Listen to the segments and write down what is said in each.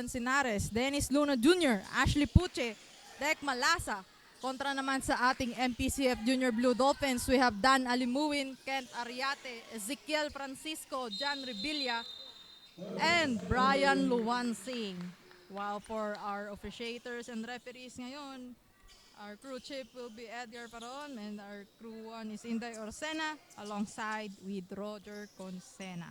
Encinares, Dennis Luna Jr., Ashley Puche, Dek Malasa. Kontra naman sa ating MPCF Junior Blue Dolphins, we have Dan Alimuin, Kent Ariate, Ezekiel Francisco, John Revilla, and Brian Luwansing. While for our officiators and referees ngayon, our crew chief will be Edgar Paron and our crew one is Inday Orsena alongside with Roger Consena.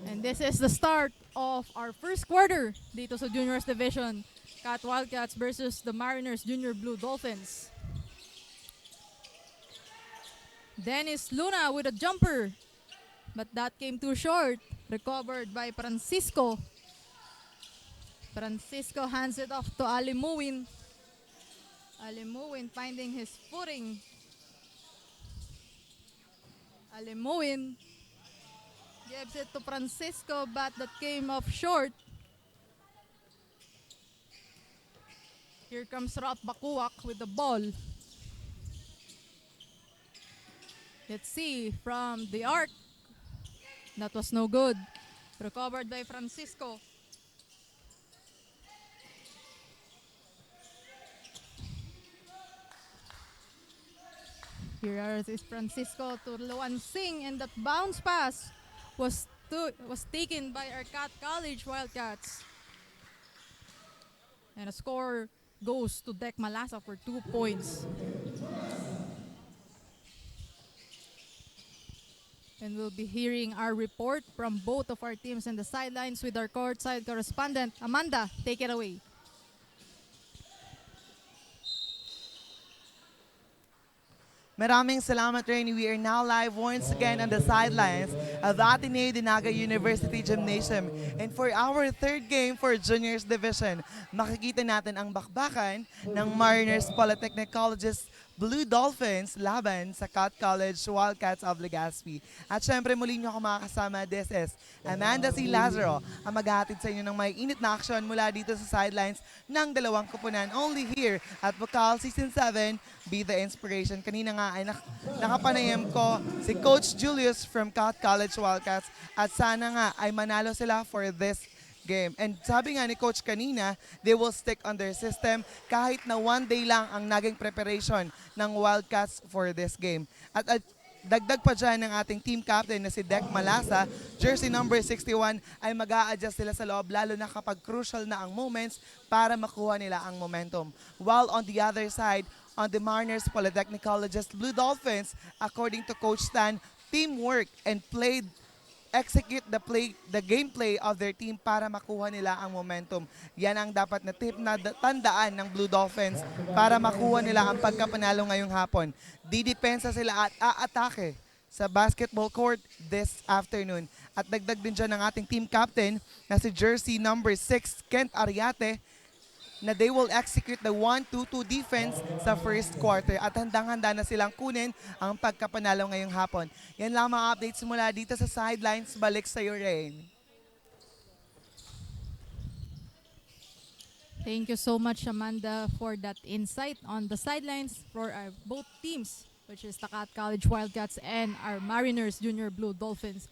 And this is the start of our first quarter dito sa Juniors Division. Cat Wildcats versus the Mariners Junior Blue Dolphins. Dennis Luna with a jumper, but that came too short. Recovered by Francisco. Francisco hands it off to Alimuin. Alimuin finding his footing. Alimuin gives it to Francisco, but that came off short. Here comes Ralph Bakuak with the ball. Let's see from the arc. That was no good. Recovered by Francisco. Here is Francisco to Luwansing, and that bounce pass was taken by our Cat College Wildcats. And a score goes to Dek Malasa for 2 points. And we'll be hearing our report from both of our teams in the sidelines with our courtside correspondent. Amanda, take it away. Maraming salamat, Rainy. We are now live once again on the sidelines of the Ateneo de Naga University Gymnasium. And for our third game for Juniors Division, makikita natin ang bakbakan ng Mariners Polytechnic College's Blue Dolphins laban sa Cat College Wildcats of Legazpi. At syempre muli nyo ako makakasama, this is Amanda C. Lazaro, ang maghahatid sa inyo ng may init na aksyon mula dito sa sidelines ng dalawang kupunan only here at BUCAL Season 7, Be the Inspiration. Kanina nga ay nakapanayam ko si Coach Julius from Cat College Wildcats at sana nga ay manalo sila for this game. And sabi nga ni Coach kanina, they will stick on their system kahit na 1 day lang ang naging preparation ng Wildcats for this game. At dagdag pa dyan ng ating team captain na si Dek Malasa, jersey number 61, ay mag-a-adjust sila sa loob lalo na kapag crucial na ang moments para makuha nila ang momentum. While on the other side, on the Mariners Polytechnic College's Blue Dolphins, according to Coach Stan, teamwork and execute the gameplay of their team para makuha nila ang momentum. Yan ang dapat na tip na tandaan ng Blue Dolphins para makuha nila ang pagkapanalo ngayong hapon. Didepensa sila at aatake sa basketball court this afternoon. At dagdag din dyan ng ating team captain na si jersey number 6, Kent Ariate, na they will execute the 1-2-2 defense sa first quarter at handang-handa na silang kunin ang pagkapanalo ngayong hapon. Yan lang mga updates mula dito sa sidelines. Balik sa iyo, Rain. Thank you so much, Amanda, for that insight on the sidelines for our both teams, which is the Cat College Wildcats and our Mariners Junior Blue Dolphins.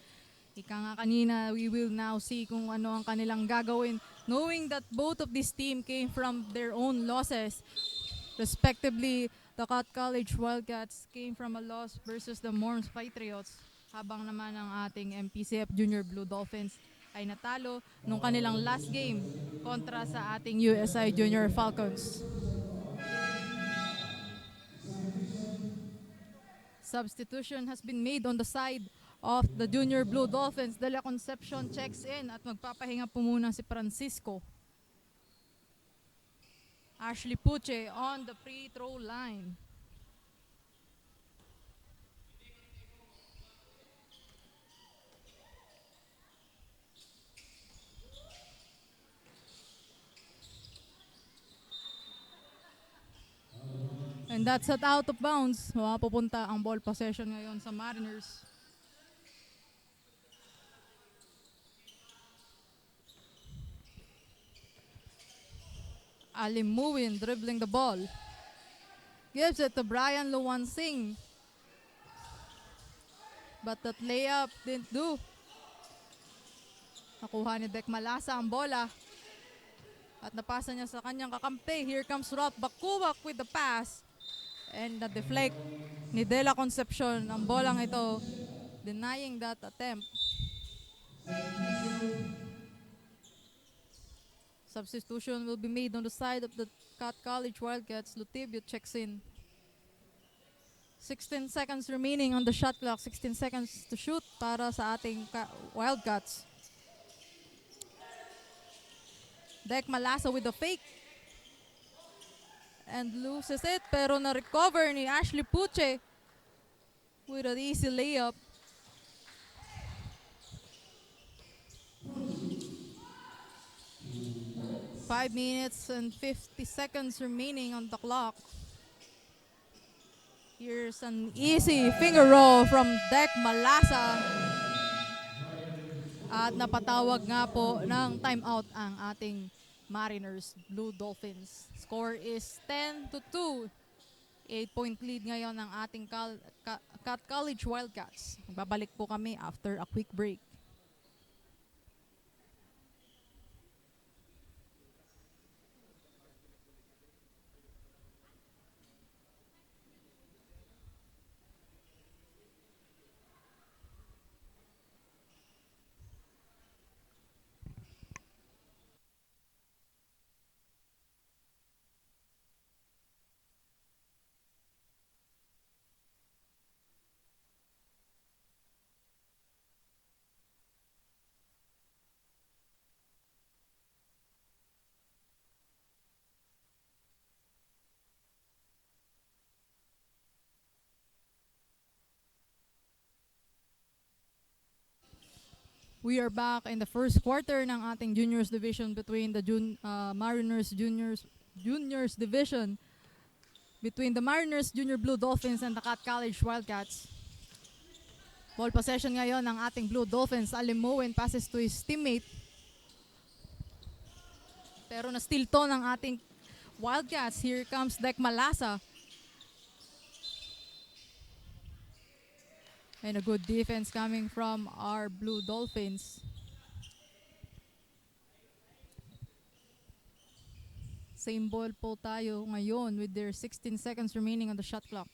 Ika nga kanina, we will now see kung ano ang kanilang gagawin, knowing that both of these teams came from their own losses. Respectively, the Cat College Wildcats came from a loss versus the Morms Patriots, habang naman ang ating MPCF Junior Blue Dolphins ay natalo nung kanilang last game kontra sa ating USI Junior Falcons. Substitution has been made on the side of the Junior Blue Dolphins. Dela Concepcion checks in at magpapahinga po muna si Francisco. Ashley Puche on the free throw line. And that's at out of bounds. Pupunta ang ball possession ngayon sa Mariners. Alimuin dribbling the ball. Gives it to Brian Luwansing. But that layup didn't do. Nakuha ni Dek Malasa ang bola. At napasa niya sa kanyang kakampi. Here comes Ralph Bakuwak with the pass. And na-deflect ni De La Concepcion ang bolang ito. Denying that attempt. Substitution will be made on the side of the Cat College Wildcats. Lutibio checks in. 16 seconds remaining on the shot clock. 16 seconds to shoot para sa ating Wildcats. Dek Malasa with the fake. And loses it. Pero na-recover ni Ashley Puche with an easy layup. Five minutes and 50 seconds remaining on the clock. Here's an easy finger roll from Dek Malasa. At napatawag nga po ng timeout ang ating Mariners Blue Dolphins. Score is 10-2. 8-point lead ngayon ng ating Cat College Wildcats. Magbabalik po kami after a quick break. We are back in the first quarter ng ating juniors division between the Mariners juniors division between the Mariners Junior Blue Dolphins and the Cat College Wildcats. Ball possession ngayon ng ating Blue Dolphins. Alimowen passes to his teammate. Pero na-steal to ng ating Wildcats. Here comes Dek Malasa. And a good defense coming from our Blue Dolphins. Same ball po tayo ngayon with their 16 seconds remaining on the shot clock.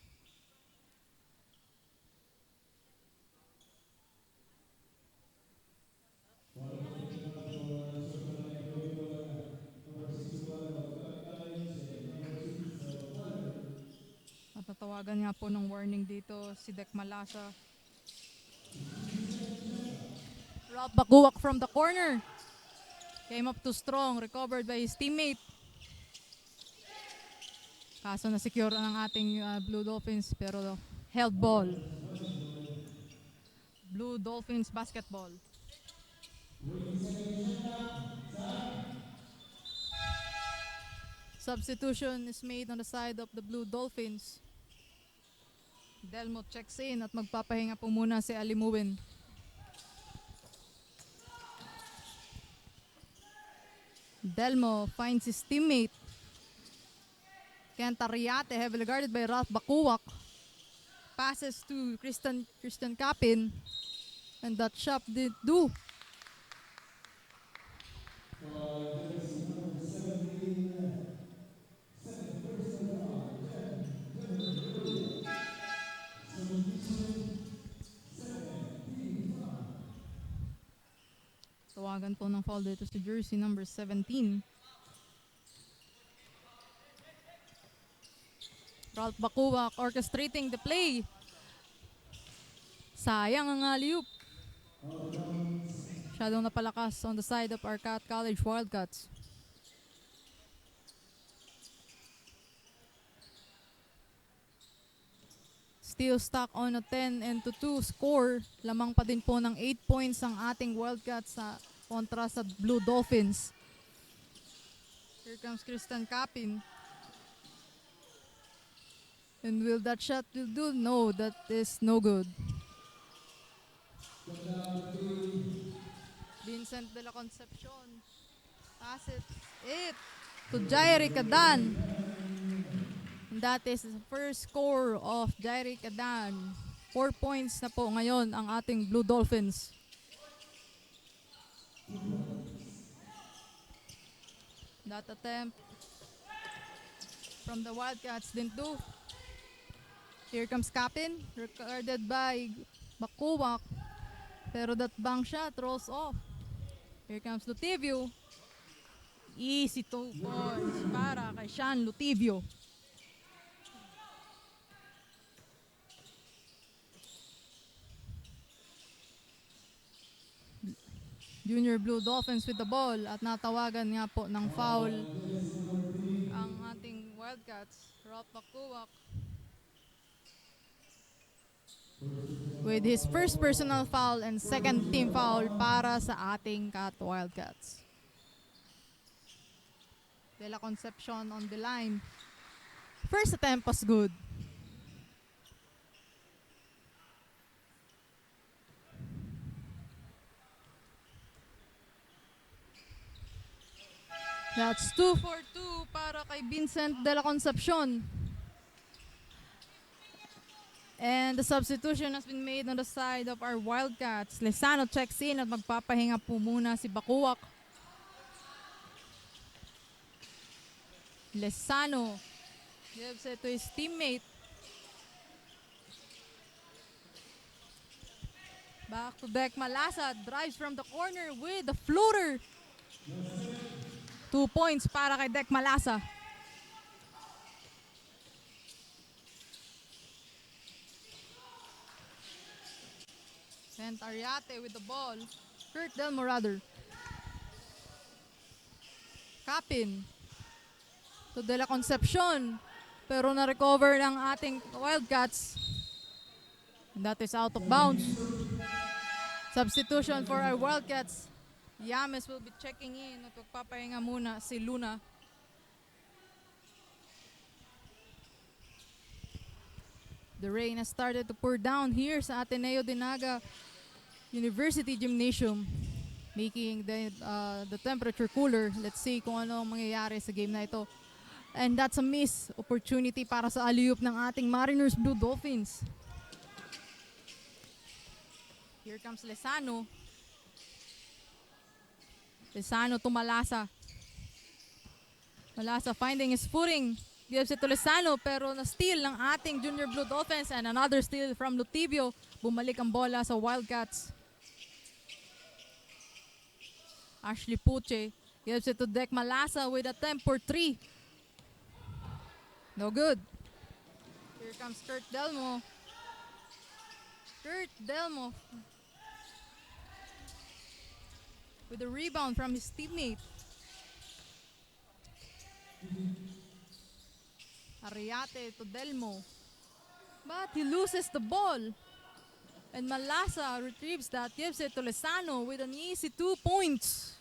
At natawagan nga po ng warning dito si Dek Malasa. Ralph Bakuwak from the corner. Came up too strong. Recovered by his teammate. Kaso na-secure ng ating Blue Dolphins pero held ball. Blue Dolphins basketball. Substitution is made on the side of the Blue Dolphins. Delmo checks in at magpapahinga po muna si Alimuwin. Delmo finds his teammate. Kent Ariate, heavily guarded by Ralph Bakuwak. Passes to Christian Capin. And that shot did do. Tawagan po ng foul dito si jersey number 17. Ralph Bakuwak orchestrating the play. Sayang ang alley-oop. Masyadong napalakas on the side of our Cat College Wildcats. Still stuck on a 10-2 score. Lamang pa din po ng 8 points ang ating Wildcats sa kontra sa Blue Dolphins. Here comes Christian Capin. And will that shot will do? No, that is no good. Vincent de la Concepcion. Pass it to Jairi Cadan. And that is the first score of Jairi Cadan. 4 points na po ngayon ang ating Blue Dolphins. That attempt from the Wildcats didn't do. Here comes Capin, recorded by Bakuwak. Pero that bank shot rolls off. Here comes Lutivio. Easy 2 points para kay Sean Lutivio. Junior Blue Dolphins with the ball at natawagan nga po ng foul ang ating Wildcats. Ralph Bakuwak with his first personal foul and second team foul para sa ating Cat Wildcats. De La Concepcion on the line. First attempt was good. That's 2 for 2 para kay Vincent De La Concepcion. And the substitution has been made on the side of our Wildcats. Lezano checks in at magpapahinga po muna si Bakuwak. Lezano gives it to his teammate. Back to Dek Malasa, drives from the corner with the floater. 2 points para kay Dek Malasa. Sent Ariate with the ball. Kurt Delmo rather. Capin to De La Concepcion. Pero na-recover ng ating Wildcats. And that is out of bounds. Substitution for our Wildcats. Yames will be checking in at magpapahinga muna si Luna. The rain has started to pour down here sa Ateneo de Naga University Gymnasium, making the temperature cooler. Let's see kung ano ang mangyayari sa game na ito. And that's a miss opportunity para sa alley-oop ng ating Mariners Blue Dolphins. Here comes Lezano. Lezano to Malasa. Malasa finding his footing. Gives it to Lezano pero na-steal ng ating Junior Blue Dolphins and another steal from Lutivio. Bumalik ang bola sa Wildcats. Ashley Puche gives it to Dek Malasa with attempt for 3. No good. Here comes Kurt Delmo. Kurt Delmo with a rebound from his teammate. Ariate to Delmo. But he loses the ball. And Malasa retrieves that, gives it to Lezano with an easy 2 points.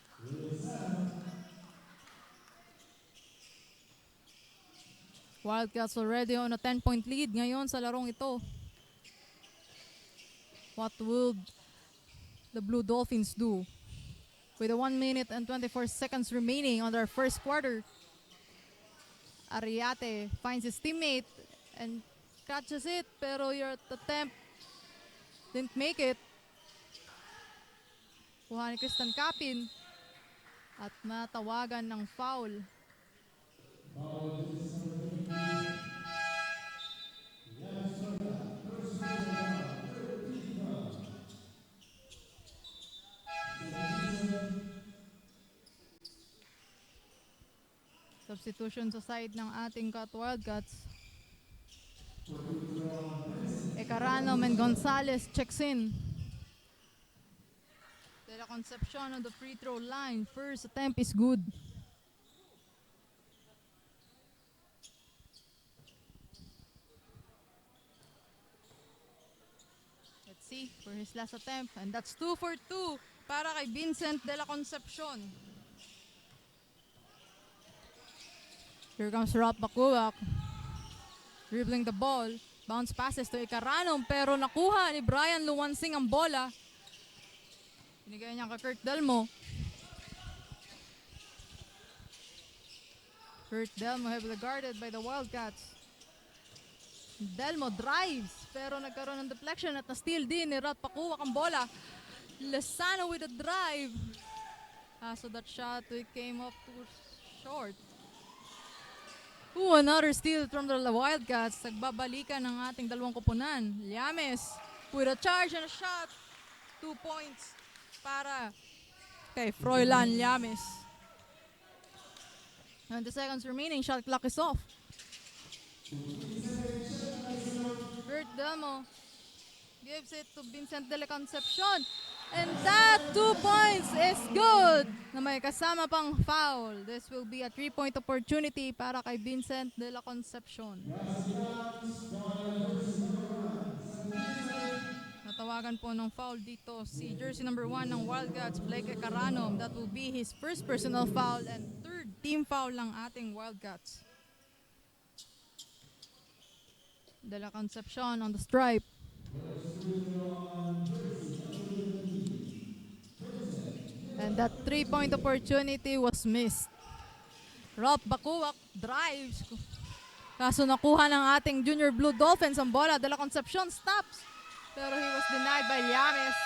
Wildcats already on a 10-point lead ngayon sa larong ito. What will the Blue Dolphins do? With a 1 minute and 24 seconds remaining on their first quarter. Ariate finds his teammate and catches it, pero your attempt didn't make it. Kuha ni Christian Capin at matawagan ng foul. Substitution sa side ng ating Cat Wildcats. Ecarano and Gonzalez checks in. De La Concepcion on the free throw line. First attempt is good. Let's see for his last attempt. And that's 2 for 2 para kay Vincent De La Concepcion. Here comes Ralph Bakuwak. Dribbling the ball. Bounce passes to Ecarano pero nakuha ni Brian Luwansing ang bola. Binigay niya kay Kurt Delmo. Kurt Delmo heavily guarded by the Wildcats. Delmo drives pero nagkaroon ng deflection at na-steal din ni Ralph Bakuwak ang bola. Lezano with a drive. So that shot it came up too short. Ooh, another steal from the Wildcats. Nagbabalikan ng ating dalawang koponan. Llames with a charge and a shot. 2 points para kay Froilan Llames. 20 seconds remaining. Shot clock is off. Bert Delmo gives it to Vincent de la Concepcion. And that 2 points is good na may kasama pang foul. This will be a 3-point opportunity para kay Vincent de la Concepcion. Natawagan po ng foul dito si jersey number 1 ng Wildcats, Blake Caranom. That will be his first personal foul and third team foul ng ating Wildcats. De la Concepcion on the stripe. And that 3-point opportunity was missed. Ralph Bacuac drives. Kaso nakuha ng ating Junior Blue Dolphins ang bola. De la Concepcion stops. Pero he was denied by Llames.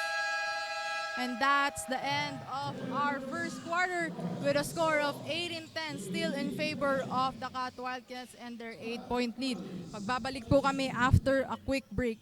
And that's the end of our first quarter with a score of 18-10 still in favor of the Cat Wildcats and their 8-point lead. Pagbabalik po kami after a quick break.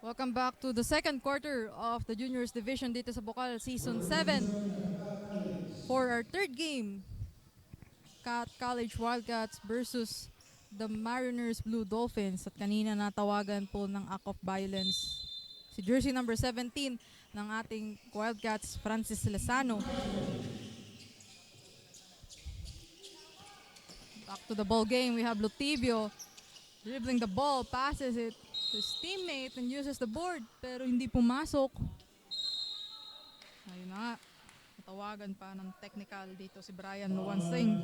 Welcome back to the second quarter of the Juniors Division dito sa BUCAL Season 7 for our third game. College Wildcats versus the Mariners Blue Dolphins. At kanina natawagan po ng act of violence si jersey number 17 ng ating Wildcats, Francis Lezano. Back to the ball game, we have Lutibio dribbling the ball, passes it to his teammate and uses the board pero hindi pumasok. Ayun na nga, natawagan pa ng technical dito si Brian Luwansing.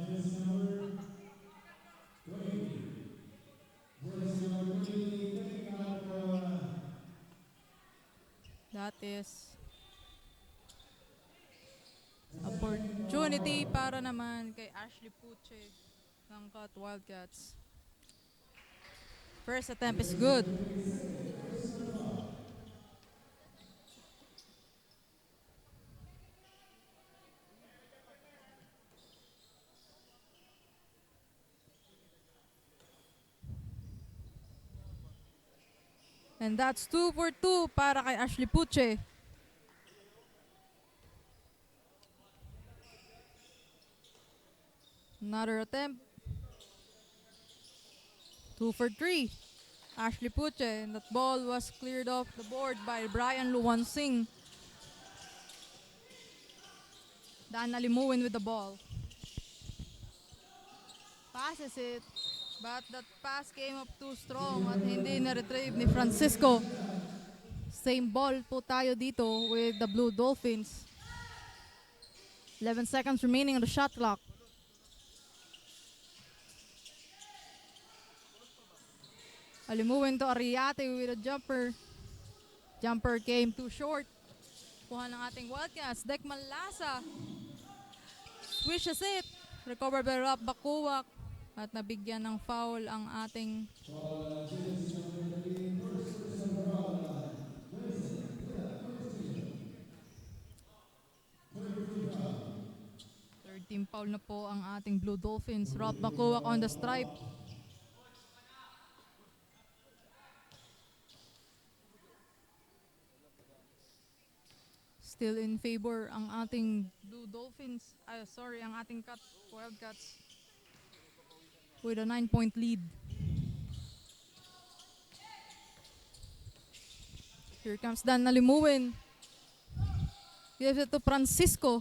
That is opportunity para naman kay Ashley Puche ng Wildcats. First attempt is good. And that's 2 for 2 para kay Ashley Puche. Another attempt. 2 for 3. Ashley Puche, and that ball was cleared off the board by Brian Luwansing. Dan Alimuin with the ball. Passes it, but that pass came up too strong at hindi na-retrieve ni Francisco. Same ball po tayo dito with the Blue Dolphins. 11 seconds remaining on the shot clock. Alimuin to Ariate with a jumper. Jumper came too short. Kuha ng ating Wildcats. Dek Malasa swishes it. Recovered by Rob Bakuwak. At nabigyan ng foul ang ating third team foul na po ang ating Blue Dolphins. Rob Bakuwak on the stripe. Still in favor ang ating Blue Dolphins. Ang ating Wildcats with a 9-point lead. Here comes Dan Nalimuin. Gives it to Francisco.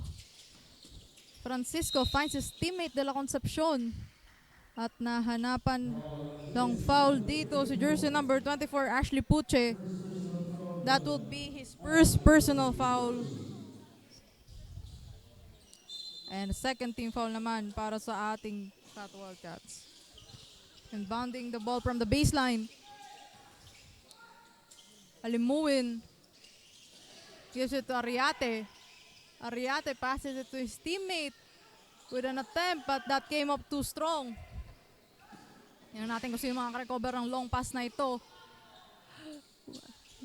Francisco finds his teammate De La Concepcion. At nahanapan ng foul dito si jersey number 24, Ashley Puche. That would be his first personal foul. And second team foul naman para sa ating Wildcats. Inbounding the ball from the baseline. Alimuin gives it to Ariate. Ariate passes it to his teammate with an attempt, but that came up too strong. Yan natin kung sino makaka-recover ng long pass na ito.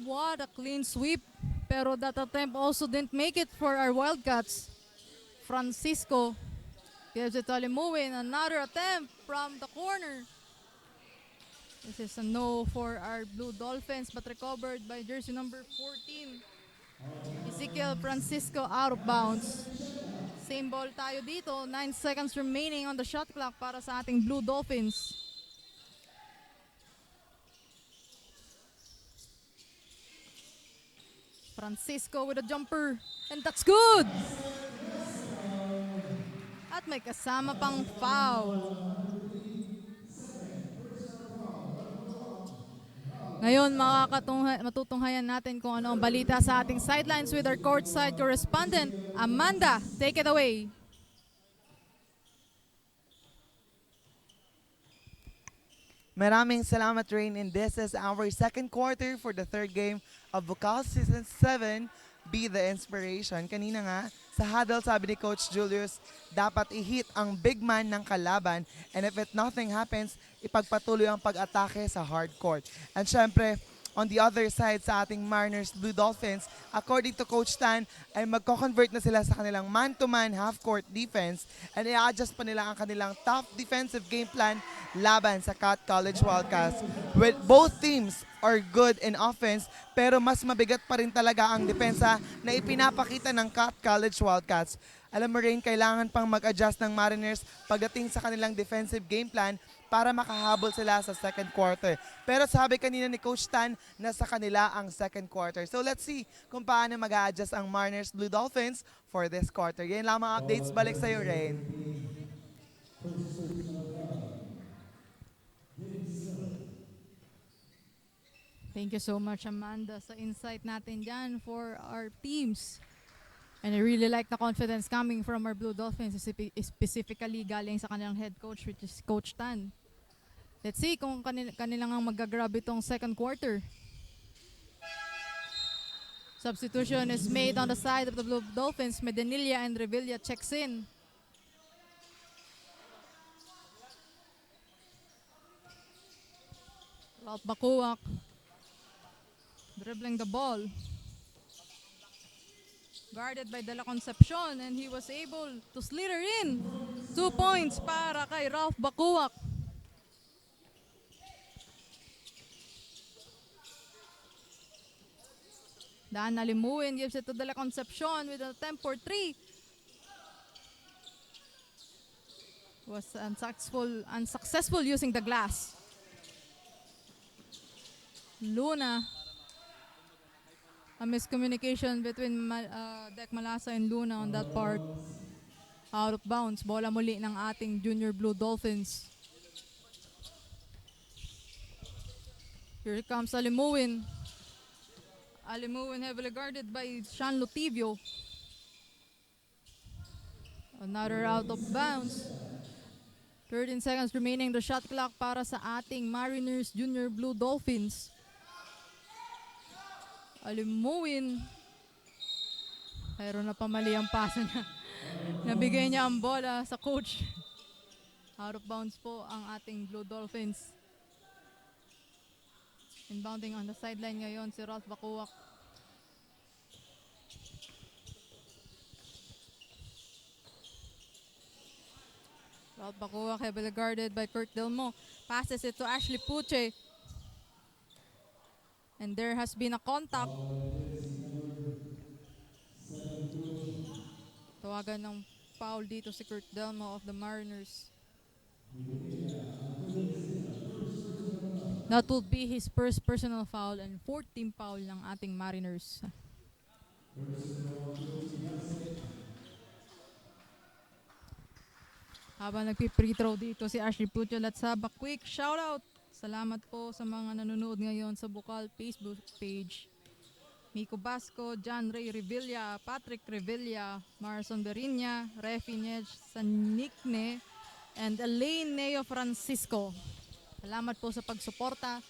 What a clean sweep. Pero that attempt also didn't make it for our Wildcats. Francisco gives it to Alimuin. Another attempt from the corner. This is a no for our Blue Dolphins, but recovered by jersey number 14. Ezekiel Francisco out of bounds. Same ball tayo dito. 9 seconds remaining on the shot clock para sa ating Blue Dolphins. Francisco with a jumper. And that's good! At may kasama pang foul. Ngayon, matutunghayan natin kung ano ang balita sa ating sidelines with our courtside correspondent, Amanda. Take it away. Maraming salamat, Rain, and this is our second quarter for the third game of BUCAL Season 7, Be the Inspiration. Kanina nga, sa huddle, sabi ni Coach Julius, dapat i-hit ang big man ng kalaban, and if nothing happens, ipagpatuloy ang pag-atake sa hard court. And syempre, On the other side sa ating Mariners Blue Dolphins, according to Coach Tan, ay magko-convert na sila sa kanilang man-to-man half-court defense and i-adjust pa nila ang kanilang tough defensive game plan laban sa Cat College Wildcats. With both teams are good in offense pero mas mabigat pa rin talaga ang depensa na ipinapakita ng Cat College Wildcats. Alam mo rin, kailangan pang mag-adjust ng Mariners pagdating sa kanilang defensive game plan para makahabol sila sa second quarter. Pero sabi kanina ni Coach Tan na sa kanila ang second quarter. So let's see kung paano mag-adjust ang Mariners Blue Dolphins for this quarter. Yan lang mga updates. Balik sa'yo, Rain. Thank you so much, Amanda, sa insight natin dyan for our teams. And I really like the confidence coming from our Blue Dolphins, specifically galing sa kanilang head coach, which is Coach Tan. Let's see kung kanilang ang magagrab itong second quarter. Substitution is made on the side of the Blue Dolphins. Medinilla and Revilla checks in. Ralph Bacuac dribbling the ball. Guarded by De La Concepcion and he was able to slither in. 2 points para kay Ralph Bacuac. Dan Alimuin gives it to De La Concepcion with an attempt for 3. Was unsuccessful using the glass. Luna. A miscommunication between Dek Malasa and Luna on that part. Out of bounds. Bola muli ng ating Junior Blue Dolphins. Here comes Alimuin. Alimuin heavily guarded by Sean Lutivio. Another out of bounds. 13 seconds remaining the shot clock para sa ating Mariners Junior Blue Dolphins. Alimuin. Pero napamali ang pasa niya. Nabigay niya ang bola sa coach. Out of bounds po ang ating Blue Dolphins. Inbounding on the sideline ngayon si Ralph Bacuac. Ralph Bacuac heavily guarded by Kurt Delmo. Passes it to Ashley Puche. And there has been a contact. Tawagan ng foul dito si Kurt Delmo of the Mariners. That will be his first personal foul and 14th foul ng ating Mariners. Habang nagpi-free throw dito si Ashley Pucho, let's have a quick shout out. Salamat po sa mga nanonood ngayon sa BUCAL Facebook page. Miko Basco, John Ray Revilla, Patrick Revilla, Marson Berinya, Refi Nej Sanikne, and Elaine Neo Francisco. Salamat po sa pagsuporta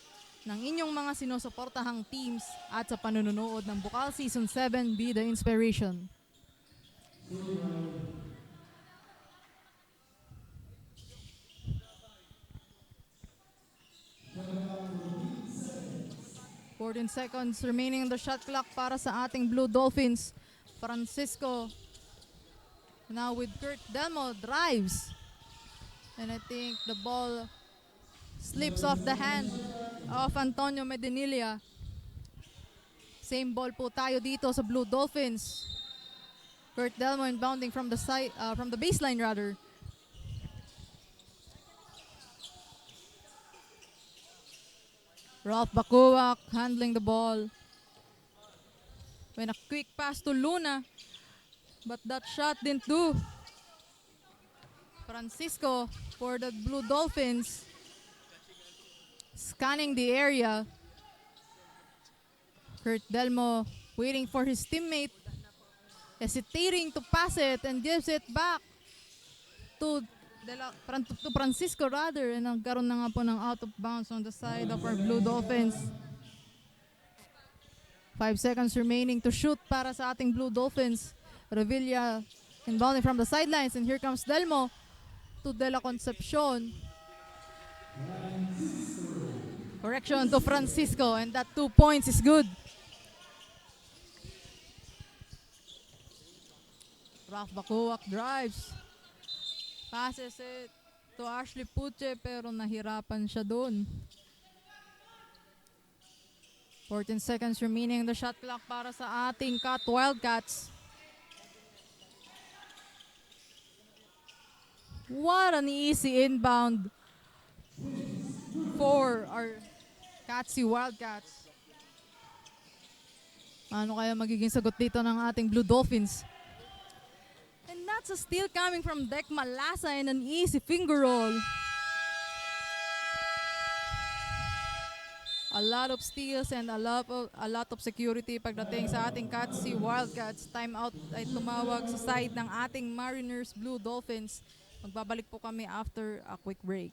ng inyong mga sinusuportahang teams at sa panonood ng BUCAL Season 7 Be the Inspiration. Fourteen seconds remaining in the shot clock para sa ating Blue Dolphins. Francisco now with Kurt Delmo drives. And I think the ball slips off the hand of Antonio Medinilla. Same ball po tayo dito sa Blue Dolphins. Kurt Delmo inbounding from the side, from the baseline rather. Ralph Bacuac handling the ball. When a quick pass to Luna, but that shot didn't do. Francisco for the Blue Dolphins, scanning the area. Kurt Delmo waiting for his teammate, hesitating to pass it and gives it back to Francisco rather, and nagkaroon na nga po ng out of bounds on the side of our Blue Dolphins. 5 seconds remaining to shoot para sa ating Blue Dolphins. Revilla inbounding from the sidelines, and here comes Delmo to De La Concepcion. Correction to Francisco, and that 2 points is good. Ralph Bacuac drives. Passes it to Ashley Puche pero nahirapan siya doon. 14 seconds remaining the shot clock para sa ating Wildcats. What an easy inbound for our Wildcats. Ano kaya magiging sagot dito ng ating Blue Dolphins? And that's a steal coming from Dek Malasa and an easy finger roll. A lot of steals and a lot of security pagdating sa ating Wildcats. Timeout ay tumawag sa side ng ating Mariners Blue Dolphins. Magbabalik po kami after a quick break.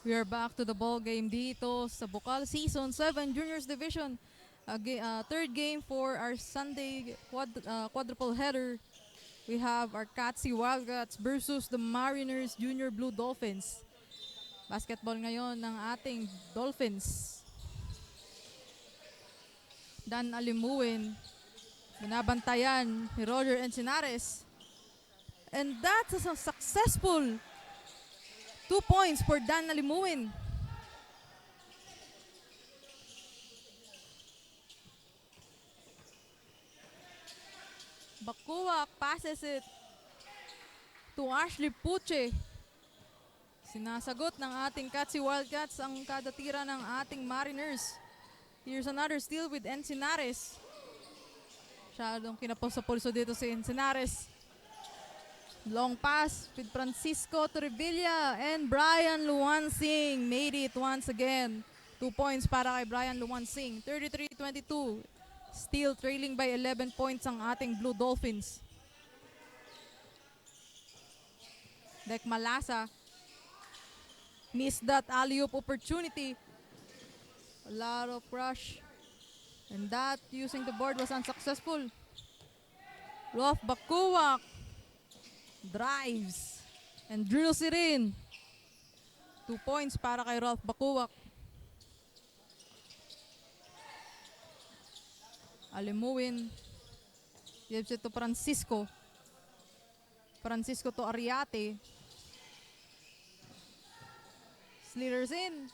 We are back to the ball game dito sa BUCAL Season 7 Juniors Division. Third game for our Sunday quadruple header. We have our Wildcats versus the Mariners Junior Blue Dolphins. Basketball ngayon ng ating Dolphins. Dan Alimuin. Binabantayan ni Roger Encinares. And that's a successful 2 points for Dan Alimuin. Bacuac passes it to Ashley Puche. Sinasagot ng ating Wildcats ang kada tira ng ating Mariners. Here's another steal with Encinares. Masyadong kinapos sa pulso dito si Encinares. Long pass with Francisco to Revilla and Brian Luansing made it once again. 2 points para kay Brian Luansing. 33-22. Still trailing by 11 points ang ating Blue Dolphins. Dek Malasa missed that alley-oop opportunity. A lot of rush. And that using the board was unsuccessful. Rolf Bacuac drives and drills it in. 2 points para kay Rolf Bacuac. Alimuin gives it to Francisco. Francisco to Ariate. Slithers in.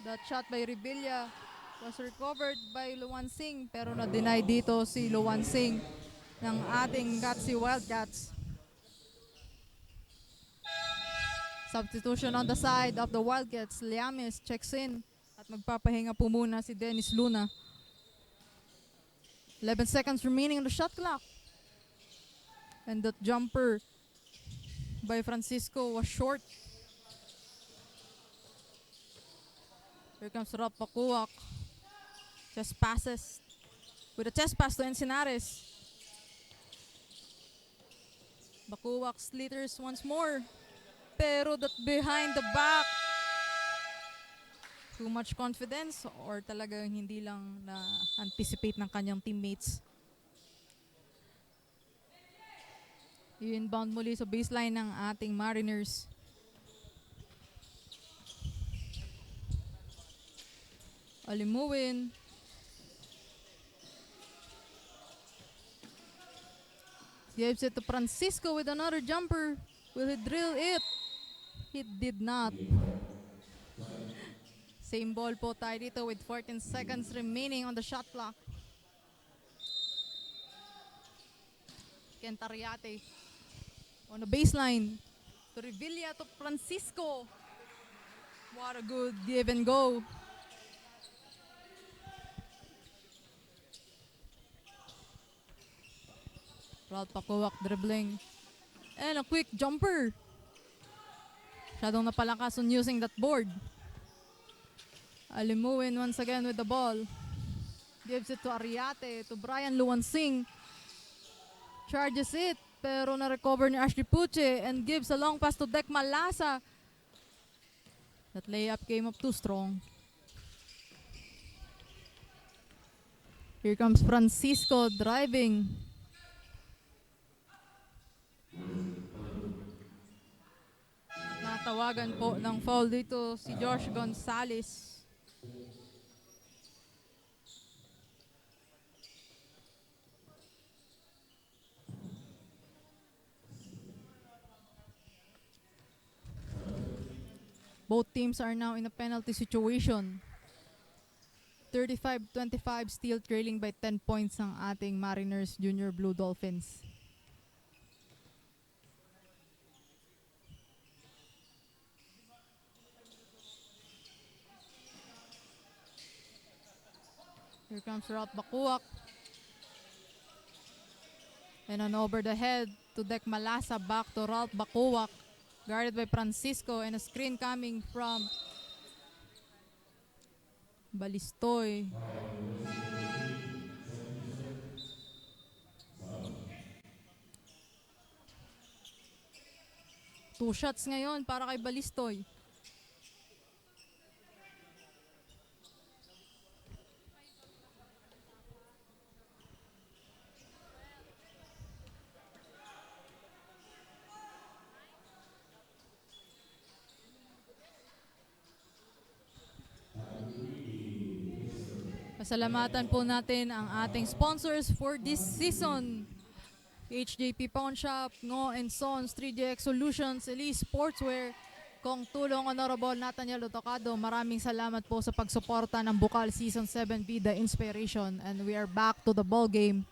That shot by Revilla was recovered by Luansing pero na-deny dito si Luansing ng ating Wildcats. Substitution on the side of the Wildcats. Liames checks in at magpapahinga po muna si Dennis Luna. 11 seconds remaining on the shot clock. And that jumper by Francisco was short. Here comes Rob Bacuac. Chest passes. With a chest pass to Encinares. Bacuac slithers once more. Pero that behind the back. Too much confidence or talagang hindi lang na-anticipate ng kanyang teammates. I-inbound muli sa baseline ng ating Mariners. Alimuin. Gives it to Francisco with another jumper. Will he drill it? He did not. Same ball po tayo dito with 14 seconds remaining on the shot clock. Kent Ariate on the baseline To Revilla to Francisco. What a good give and go. Ralph Pakuwak dribbling. And a quick jumper. Masyadong napalakas on using that board. Alimuin once again with the ball. Gives it to Ariate, to Brian Luwansing. Charges it, pero na-recover ni Ashley Puche and gives a long pass to Dek Malasa. That layup came up too strong. Here comes Francisco driving. Natawagan po ng foul dito si Josh Gonzalez. Both teams are now in a penalty situation. 35-25 still trailing by 10 points ang ating Mariners Junior Blue Dolphins. Here comes Ralph Bakuak. And an over the head to Dek Malasa, back to Ralph Bakuak. Guarded by Francisco and a screen coming from Balistoy. Two shots ngayon para kay Balistoy. Pasalamatan po natin ang ating sponsors for this season. HJP Pawn Shop, Ngo and Sons, 3DX Solutions, Elise Sportswear, Kong Tulong Honorable Nathaniel Otocado. Maraming salamat po sa pagsuporta ng BUCAL Season 7 Be The Inspiration. And we are back to the ball game.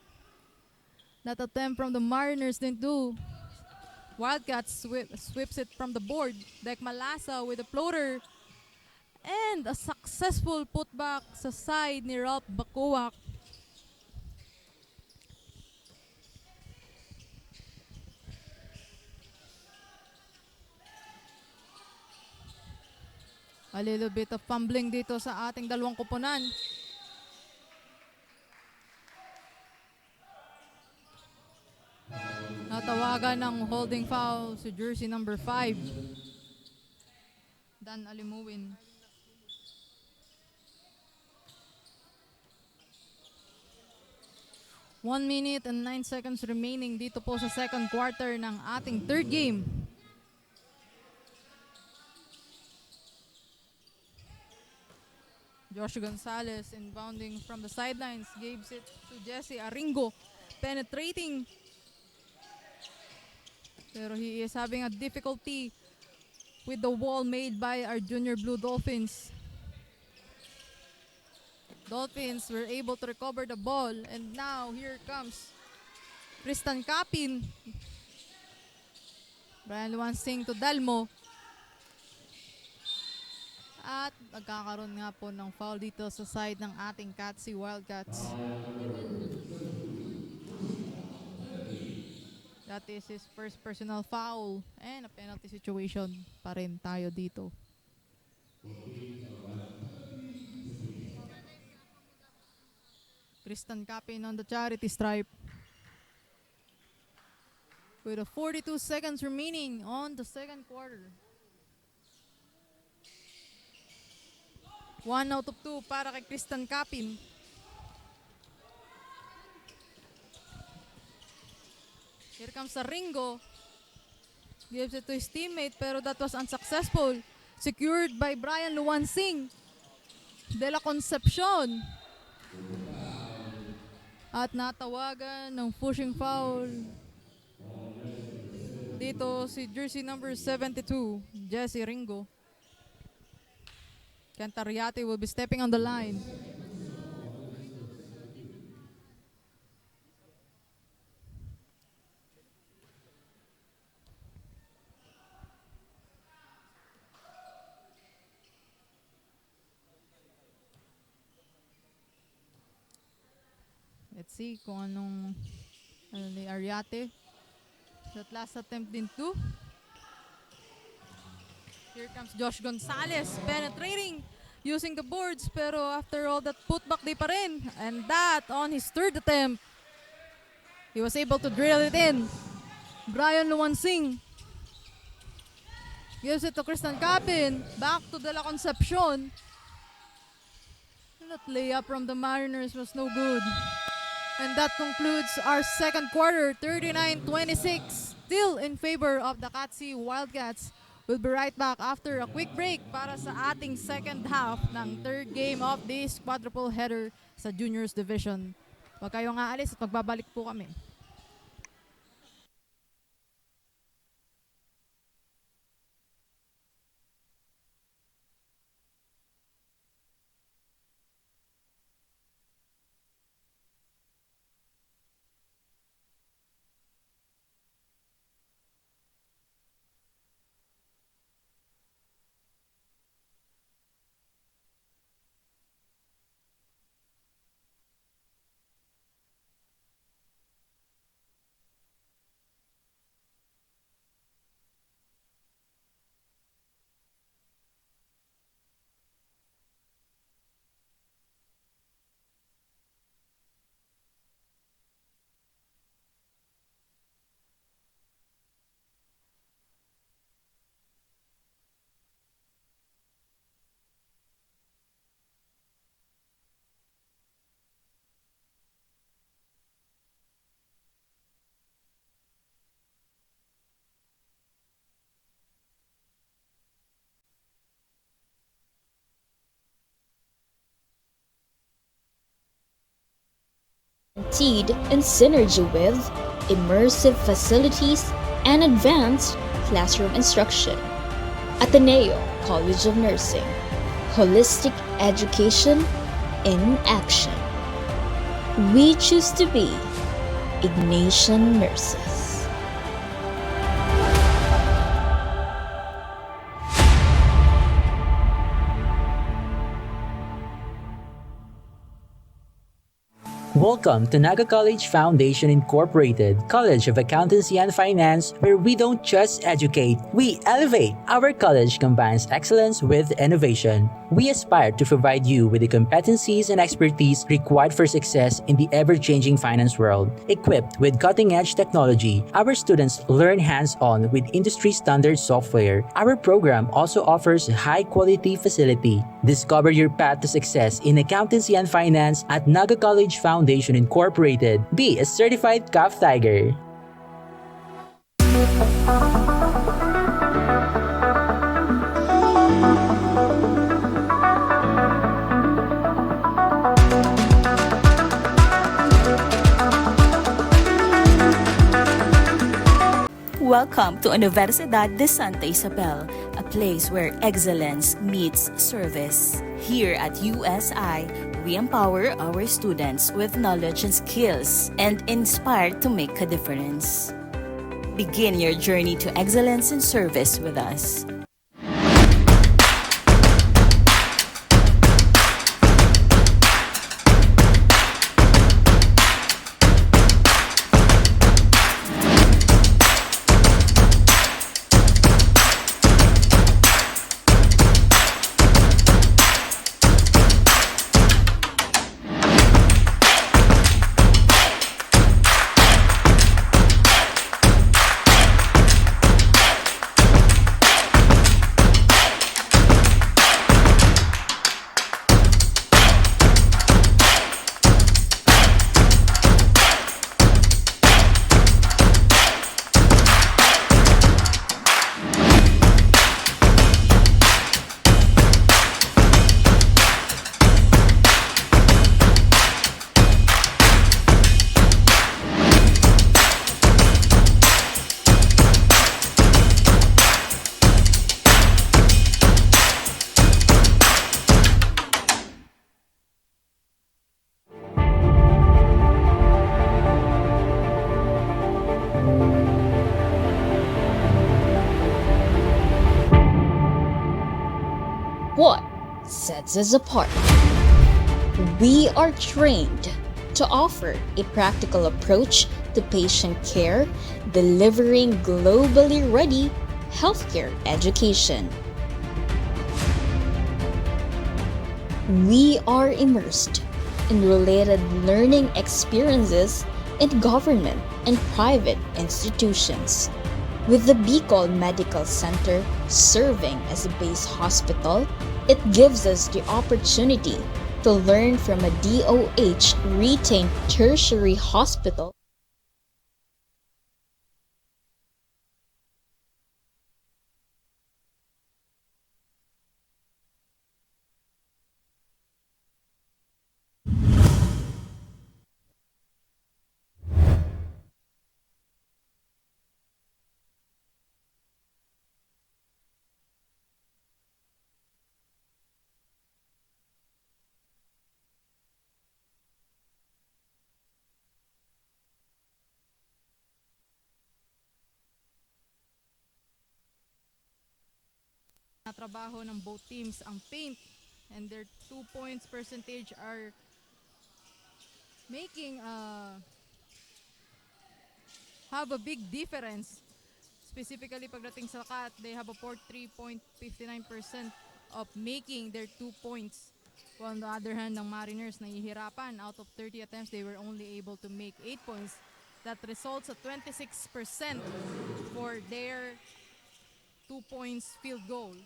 That attempt from the Mariners didn't do. Wildcats sweeps it from the board. Dek Malasa with a floater. And a successful putback sa side ni Ralph Bakuak. A little bit of fumbling dito sa ating dalawang kupunan. Natawagan ng holding foul si jersey number 5. Dan Alimuin. 1 minute and 9 seconds remaining dito po sa second quarter ng ating third game. Josh Gonzalez inbounding from the sidelines, gives it to Jesse Aringo, penetrating. Pero he is having a difficulty with the wall made by our Junior Blue Dolphins. Dolphins were able to recover the ball, and now here comes Tristan Capin. Brian Luwansing to Dalmo. At magkakaroon nga po ng foul dito sa side ng ating Catsi Wildcats. That is his first personal foul and a penalty situation pa rin tayo dito. Tristan Capin on the charity stripe. With a 42 seconds remaining on the second quarter. 1 out of 2 para kay Tristan Capin. Here comes Ringo. Gives it to his teammate pero that was unsuccessful. Secured by Brian Luwansing. De La Concepcion. At natawagan ng pushing foul. Dito si jersey number 72, Jesse Ringo. Cantariate will be stepping on the line. Let's see kung anong ni Ariate. That last attempt din too. Here comes Josh Gonzalez penetrating using the boards, pero after all that putback di pa rin. And that on his third attempt, he was able to drill it in. Brian Luwansing gives it to Christian Capin. Back to De La Concepcion. That layup from the Mariners was no good. And that concludes our second quarter, 39-26. Still in favor of the Katsi Wildcats. We'll be right back after a quick break para sa ating second half ng third game of this quadruple header sa Juniors Division. Huwag kayong aalis at magbabalik po kami. Guaranteed in synergy with immersive facilities and advanced classroom instruction. Ateneo College of Nursing, holistic education in action. We choose to be Ignatian Nurses. Welcome to Naga College Foundation Incorporated, College of Accountancy and Finance, where we don't just educate, we elevate. Our college combines excellence with innovation. We aspire to provide you with the competencies and expertise required for success in the ever-changing finance world. Equipped with cutting-edge technology, our students learn hands-on with industry-standard software. Our program also offers high-quality facility. Discover your path to success in accountancy and finance at Naga College Foundation Incorporated. Be a certified CAF Tiger. Welcome to Universidad de Santa Isabel, a place where excellence meets service. Here at USI, we empower our students with knowledge and skills and inspire to make a difference. Begin your journey to excellence and service with us. What sets us apart? We are trained to offer a practical approach to patient care, delivering globally ready healthcare education. We are immersed in related learning experiences in government and private institutions. With the BUCAL Medical Center serving as a base hospital, it gives us the opportunity to learn from a DOH retained tertiary hospital. Trabaho ng both teams ang paint and their 2 points percentage are making have a big difference. Specifically pagdating sa cut, they have a 43.59% of making their 2 points. While on the other hand, ng Mariners nahihirapan. Out of 30 attempts, they were only able to make 8 points. That results at 26% for their 2 points field goal.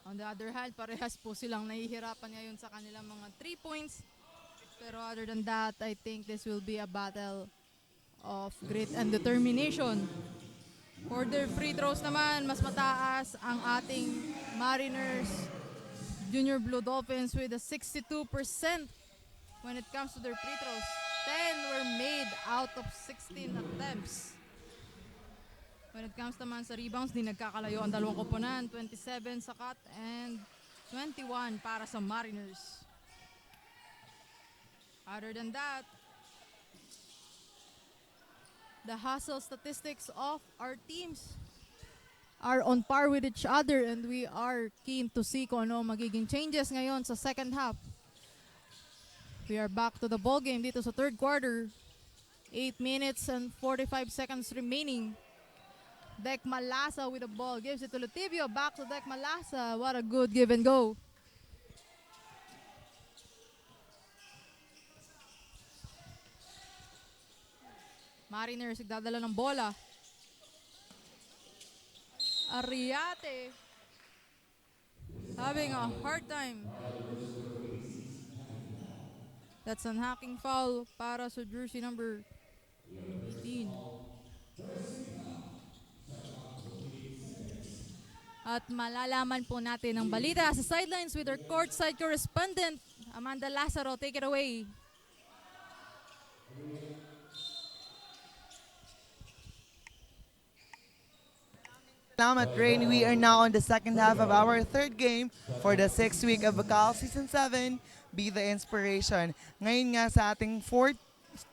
On the other hand, parehas po silang nahihirapan ngayon sa kanilang mga 3 points. Pero other than that, I think this will be a battle of grit and determination. For their free throws naman, mas mataas ang ating Mariners Junior Blue Dolphins with a 62% when it comes to their free throws. 10 were made out of 16 attempts. When it comes naman sa rebounds, di nagkakalayo ang dalawang koponan. 27 sa cut and 21 para sa Mariners. Other than that, the hustle statistics of our teams are on par with each other and we are keen to see kung ano magiging changes ngayon sa second half. We are back to the ball game dito sa third quarter. 8 minutes and 45 seconds remaining. Dek Malasa with the ball. Gives it to Latibio. Back to Dek Malasa. What a good give and go. Mariners nagdadala ng bola. Ariate having a hard time. That's an hacking foul para sa jersey number 18. At malalaman po natin ang balita sa sidelines with our courtside correspondent, Amanda Lazaro. Take it away. Salamat, Rain. We are now on the second half of our third game for the 6th week of BUCAL Season 7, Be the Inspiration. Ngayon nga sa ating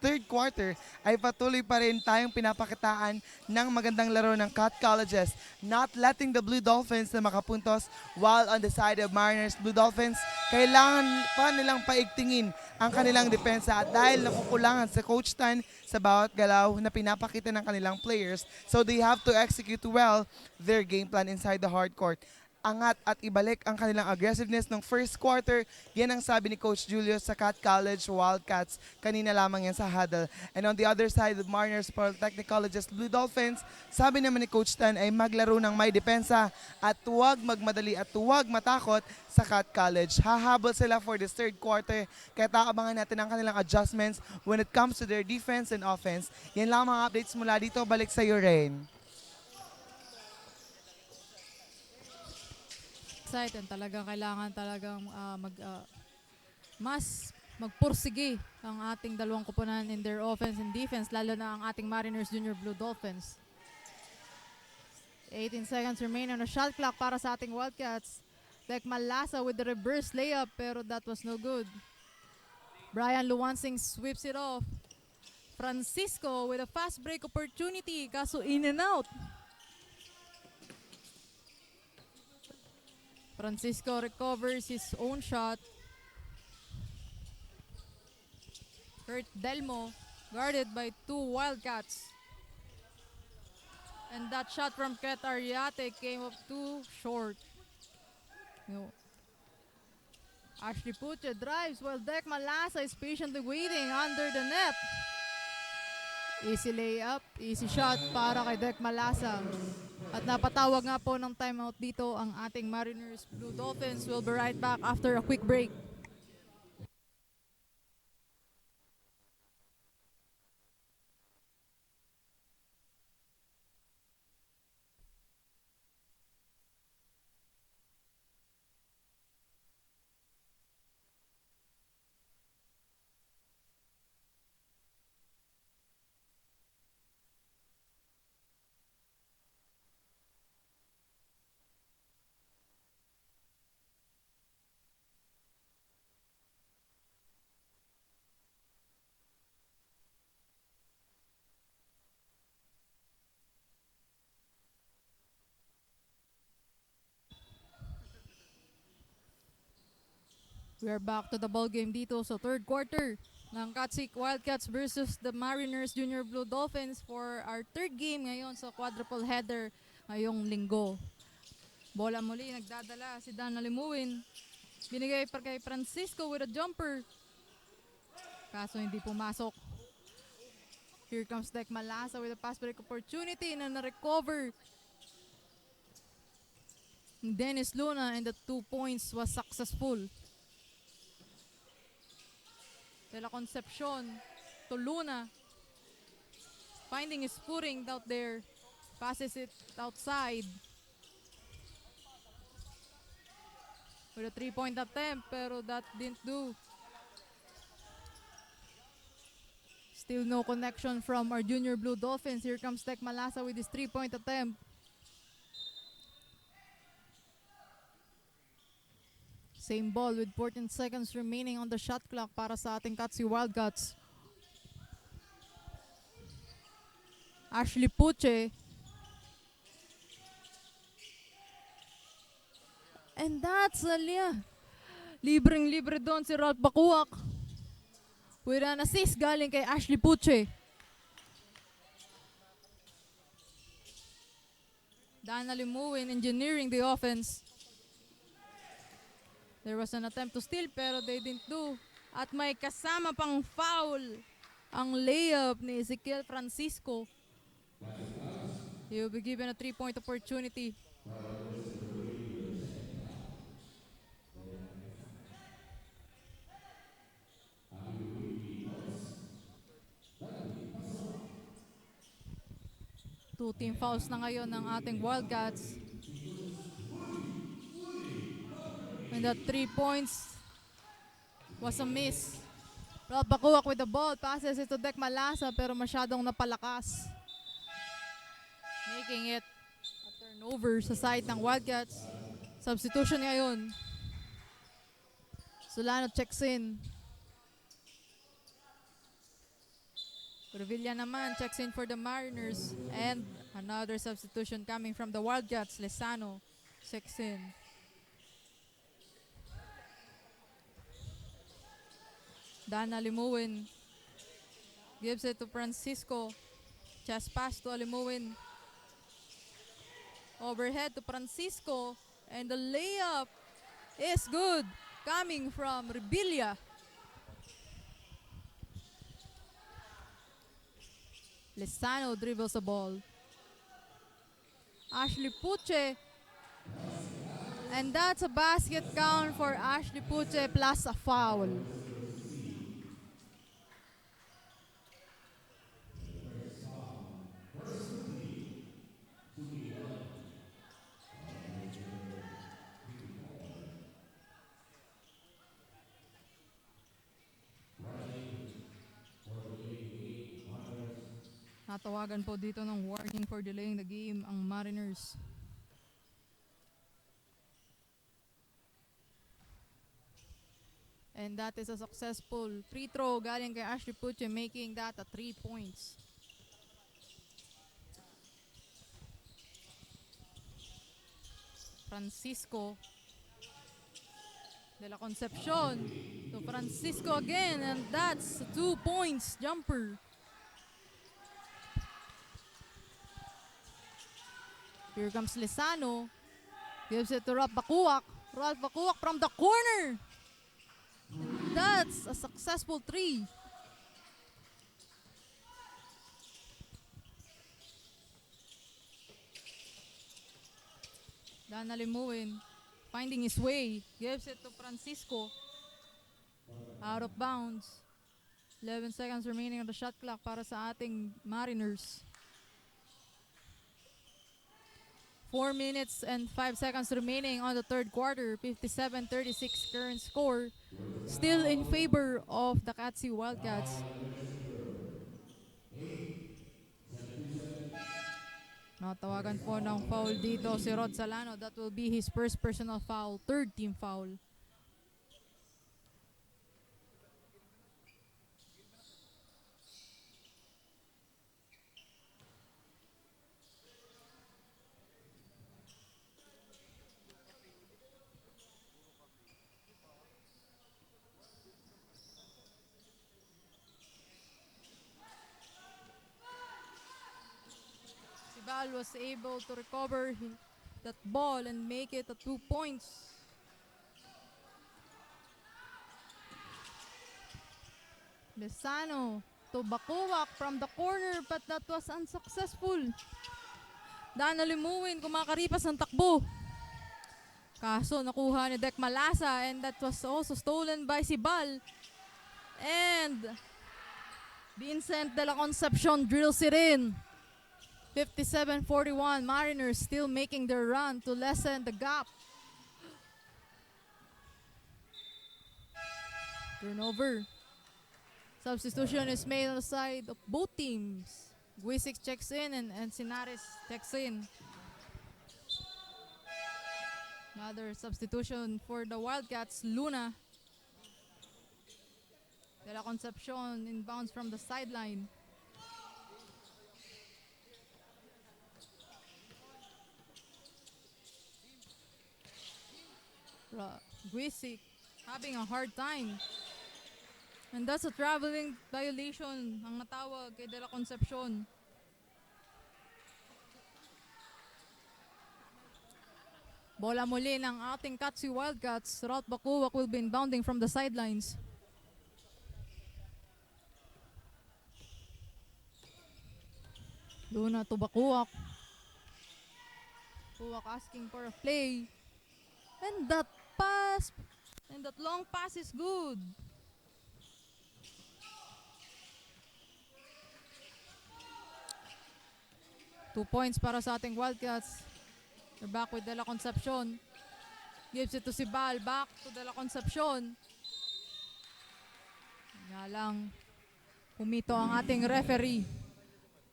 third quarter ay patuloy pa rin tayong pinapakitaan ng magandang laro ng Cat Colleges, not letting the Blue Dolphins na makapuntos, while on the side of Mariners Blue Dolphins, kailangan pa nilang paigtingin ang kanilang depensa at dahil nakukulangan sa Coach Tan sa bawat galaw na pinapakita ng kanilang players, so they have to execute well their game plan inside the hard court. Angat at ibalik ang kanilang aggressiveness ng first quarter. Yan ang sabi ni Coach Julius sa Cat College Wildcats. Kanina lamang yan sa huddle. And on the other side of Mariners Polytechnic College's Blue Dolphins, sabi naman ni Coach Tan ay maglaro ng may depensa at huwag magmadali at huwag matakot sa Cat College. Hahabol sila for this third quarter. Kaya taabangan natin ang kanilang adjustments when it comes to their defense and offense. Yan lang mga updates mula dito. Balik sa iyo, Rain. And talagang kailangan talagang mas magpursige ang ating dalawang koponan in their offense and defense, lalo na ang ating Mariners Junior Blue Dolphins. 18 seconds remain on the shot clock para sa ating Wildcats. Dek Malasa with the reverse layup, pero that was no good. Brian Luwansing sweeps it off. Francisco with a fast break opportunity, kaso in and out. Francisco recovers his own shot. Kurt Delmo, guarded by two Wildcats. And that shot from Ket Ariate came up too short. No. Ashley Puche drives while Dek Malasa is patiently waiting under the net. Easy layup, easy shot para kay Dek Malasa. At napatawag nga po ng timeout dito ang ating Mariners Blue Dolphins. Will be right back after a quick break. We are back to the ball game dito sa third quarter ng Katsik Wildcats versus the Mariners Junior Blue Dolphins for our third game ngayon sa quadruple header ngayong linggo. Bola muli, nagdadala si Dan Nalimuin. Binigay pa kay Francisco with a jumper. Kaso hindi pumasok. Here comes Dek Malasa with a pass break opportunity na na-recover. Dennis Luna and the 2 points was successful. De La Concepcion to Luna. Finding his footing out there. Passes it outside. With a 3-point attempt, pero that didn't do. Still no connection from our Junior Blue Dolphins. Here comes Dek Malasa with his 3-point attempt. Same ball with 14 seconds remaining on the shot clock para sa ating Katsi Wildcats. Ashley Puche. And that's libreng-libre doon si Ralph Bacuac. With an assist galing kay Ashley Puche. Dana Limuin engineering the offense. There was an attempt to steal pero they didn't do. At may kasama pang foul ang layup ni Ezekiel Francisco. He will be given a 3-point opportunity. Two team fouls na ngayon ng ating Wildcats. And that 3 points was a miss. Ralph Bacuac with the ball. Passes it to Dek Malasa pero masyadong napalakas. Making it a turnover sa side ng Wildcats. Substitution ngayon. Solano checks in. Revilla naman checks in for the Mariners. And another substitution coming from the Wildcats. Lesano checks in. Dan Alimuin gives it to Francisco. Chest pass to Alimuin. Overhead to Francisco. And the layup is good. Coming from Revilla. Lesano dribbles the ball. Ashley Puche. And that's a basket count for Ashley Puche plus a foul. Natawagan po dito ng warning for delaying the game ang Mariners. And that is a successful free throw galing kay Ashley Puche, making that a 3 points. Francisco De La Concepcion to Francisco again, and that's a 2 points jumper. Here comes Lisano. Gives it to Ralph Bacuac. Ralph Bacuac from the corner. And that's a successful 3. Dan Alimuin finding his way. Gives it to Francisco. Out of bounds. 11 seconds remaining on the shot clock para sa ating Mariners. 4 minutes and 5 seconds remaining on the third quarter. 57-36 current score. Still in favor of the Katsi Wildcats. Natawagan po ng foul dito si Rod Salano. That will be his first personal foul. Third team foul. Bal was able to recover that ball and make it a 2 points. Besano to Bacuac from the corner, but that was unsuccessful. Dan Alimuin kumakaripas ng takbo. Kaso nakuha ni Dek Malasa, and that was also stolen by si Bal. And Vincent de la Concepcion drills it in. 57-41, Mariners still making their run to lessen the gap. Turnover. Substitution is made on the side of both teams. Guisic checks in and Encinares checks in. Another substitution for the Wildcats, Luna. De La Concepcion inbounds from the sideline. Guisic having a hard time. And that's a traveling violation ang natawag kay De La Concepcion. Bola muli ng ating Katsi Wildcats. Ralph Bacuac will be inbounding from the sidelines. Luna to Bacuac. Bacuac asking for a play. And that pass, and that long pass is good. Two points para sa ating Wildcats. They're back with De La Concepcion. Gives it to si Bal. Back to De La Concepcion. Nga lang, humito ang ating referee.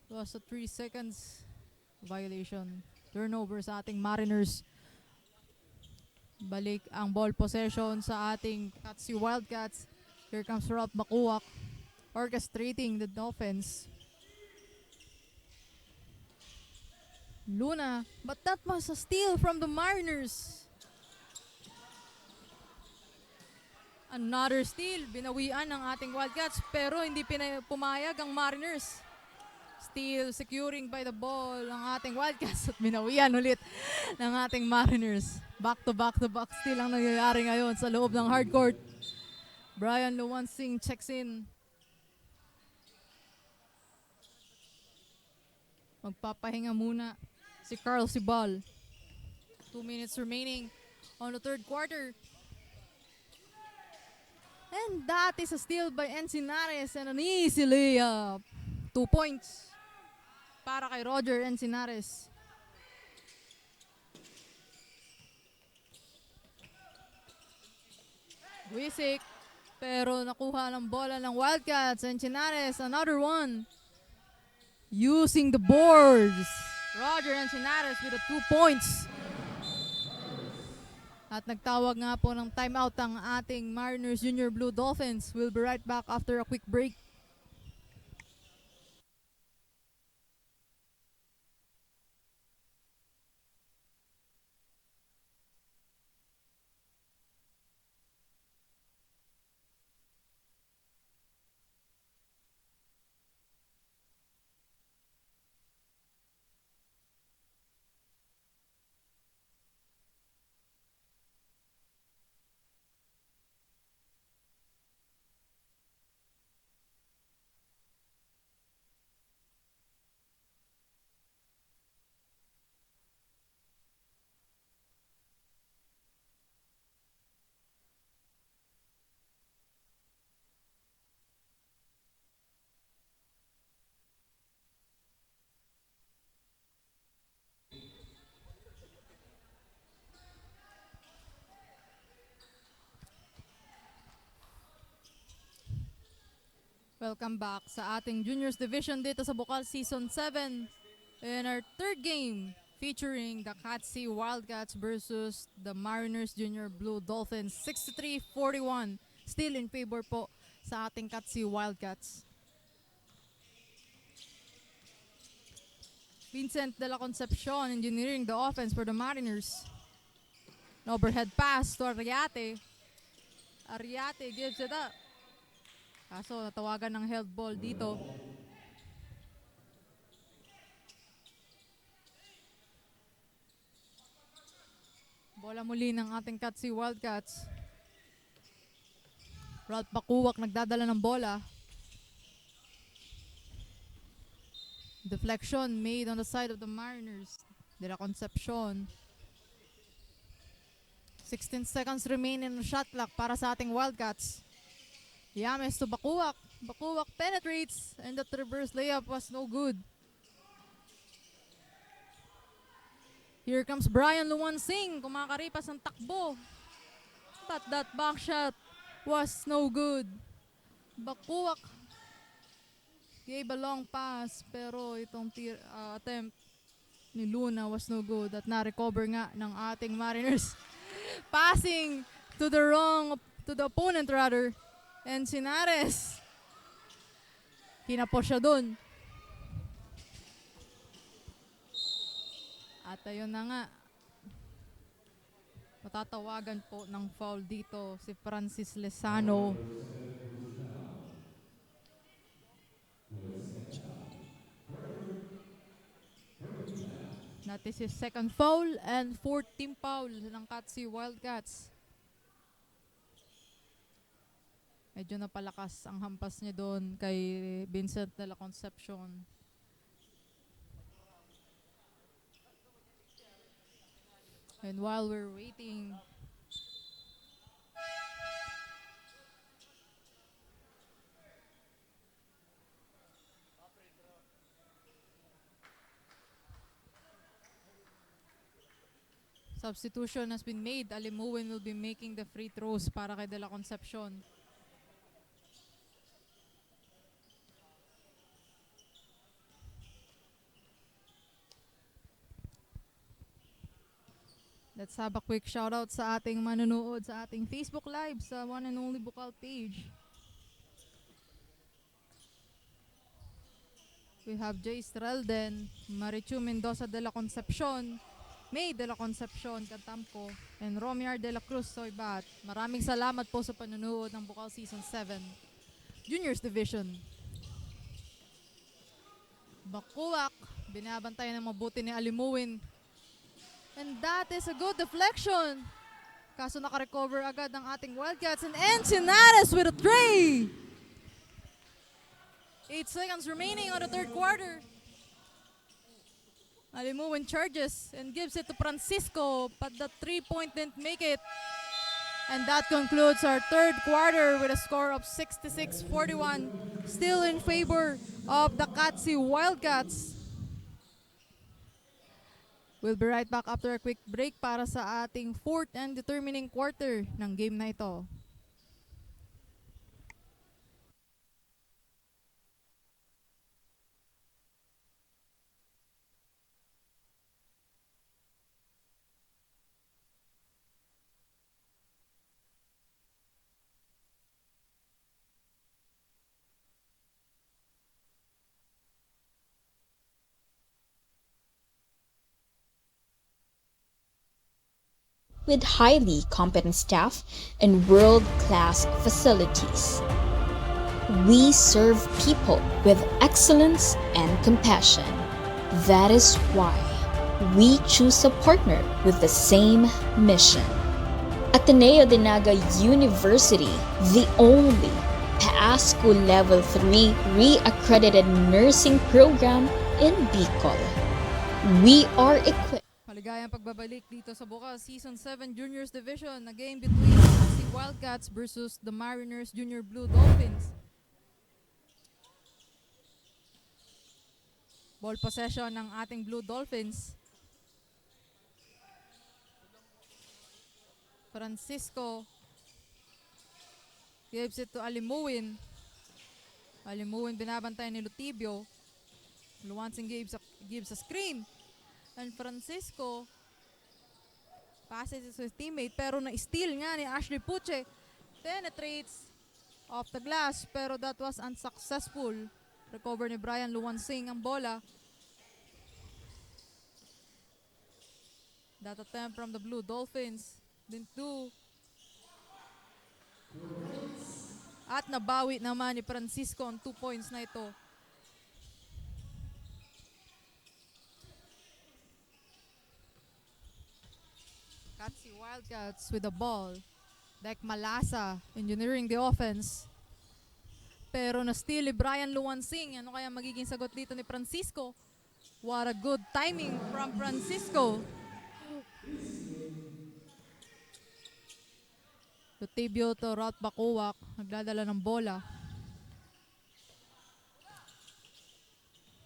It was a 3 seconds violation. Turnover sa ating Mariners. Balik ang ball possession sa ating Katsi Wildcats. Here comes Ralph Bacuac orchestrating the Dolphins. Luna, but that was a steal from the Mariners. Another steal. Binawian ng ating Wildcats pero hindi pumayag ang Mariners. Still securing by the ball ang ating Wildcats at binawian ulit ng ating Mariners. Back to back still ang nangyayari ngayon sa loob ng hardcourt. Brian Luwansing checks in. Magpapahinga muna si Carl Sibal. 2 minutes remaining on the third quarter. And that is a steal by Encinares and an easy layup. 2 points para kay Roger Encinares. Guisic, pero nakuha ng bola ng Wildcats. Encinares, another one. Using the boards. Roger Encinares with the 2 points. At nagtawag nga po ng timeout ang ating Mariners Junior Blue Dolphins. We'll be right back after a quick break. Welcome back sa ating Juniors Division dito sa BUCAL Season 7. In our third game, featuring the Katsi Wildcats versus the Mariners Junior Blue Dolphins. 63-41, still in favor po sa ating Katsi Wildcats. Vincent de la Concepcion engineering the offense for the Mariners. An overhead pass to Arriate. Arriate gives it up. Kaso natawagan ng held ball dito. Bola muli ng ating Katsi Wildcats. Ralph Bakuwak nagdadala ng bola. Deflection made on the side of the Mariners. De la Concepcion. 16 seconds remain in the shot clock para sa ating Wildcats. Yames to Bakuwak. Bakuwak penetrates and that reverse layup was no good. Here comes Brian Luwansing. Kumakaripas ang takbo. But that back shot was no good. Bakuwak gave a long pass pero itong attempt ni Luna was no good at na-recover nga ng ating Mariners. Passing to the opponent rather. And Sinares, kinapos siya dun. At ayun na nga, matatawagan po ng foul dito si Francis Lezano. That is his second foul and fourth team foul ng Katsi Wildcats. Medyo napalakas ang hampas niya doon kay Vincent de la Concepcion. And while we're waiting, substitution has been made. Alimuin will be making the free throws para kay de la Concepcion. Let's have a quick shoutout sa ating manunood sa ating Facebook Live sa one and only BUCAL page. We have Jay Strelden, Marichu Mendoza de la Concepcion, May de la Concepcion, Katamko, and Romiar de la Cruz Soybat. Maraming salamat po sa panunood ng BUCAL Season 7 Juniors Division. Bakuwak, binabantayan ng mabuti ni Alimuin. And that is a good deflection. Kaso nakarecover agad ng ating Wildcats. And Encinares with a tray. 8 seconds remaining on the third quarter. Alimuin charges and gives it to Francisco. But the 3-point didn't make it. And that concludes our third quarter with a score of 66-41. Still in favor of the Katsi Wildcats. We'll be right back after a quick break para sa ating fourth and determining quarter ng game na ito. With highly competent staff and world-class facilities. We serve people with excellence and compassion. That is why we choose a partner with the same mission. Ateneo de Naga University, the only PASCO Level 3 re-accredited nursing program in BUCAL. We are equipped. Maligayang pagbabalik dito sa BUCAL Season 7 Juniors Division na game between the Wildcats versus the Mariners Junior Blue Dolphins. Ball possession ng ating Blue Dolphins. Francisco gives it to Alimuin. Alimuin binabantayan ni Lutibio. Luwansing gives a screen. And Francisco passes to his teammate pero na-steal nga ni Ashley Puche. Penetrates off the glass pero that was unsuccessful. Recover ni Brian Luwansing ang bola. That attempt from the Blue Dolphins didn't do. At nabawi naman ni Francisco ang 2 points na ito. Katsi Wildcats with the ball. Dek Malasa engineering the offense. Pero na-steal ni Brian Luwansing. Ano kaya magiging sagot dito ni Francisco? What a good timing from Francisco. Lutibio to Route Bakuwak. Nagdadala ng bola.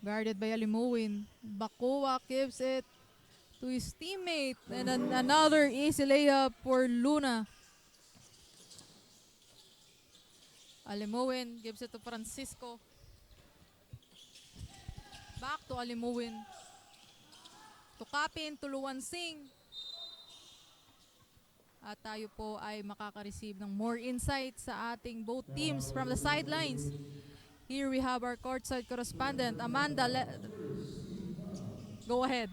Guarded by Alimuin. Bakuwak gives it to his teammate. And another easy layup for Luna. Alimuin gives it to Francisco. Back to Alimuin. To Kapin, to Luwansing. At tayo po ay makaka-receive ng more insight sa ating both teams from the sidelines. Here we have our courtside correspondent, Amanda. Go ahead.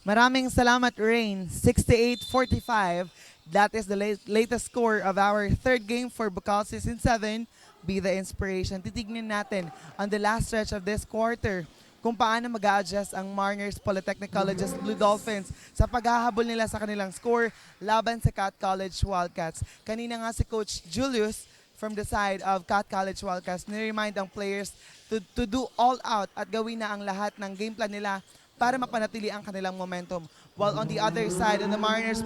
Maraming salamat, Rain. 68-45. That is the latest score of our third game for BUCAL Season 7. Be the inspiration. Titignan natin on the last stretch of this quarter kung paano mag-a-adjust ang Mariners Polytechnic College's Blue Dolphins sa paghahabol nila sa kanilang score laban sa Cat College Wildcats. Kanina nga si Coach Julius from the side of Cat College Wildcats niremind ang players to do all out at gawin na ang lahat ng game plan nila para mapanatili ang kanilang momentum. While on the other side, on the Mariners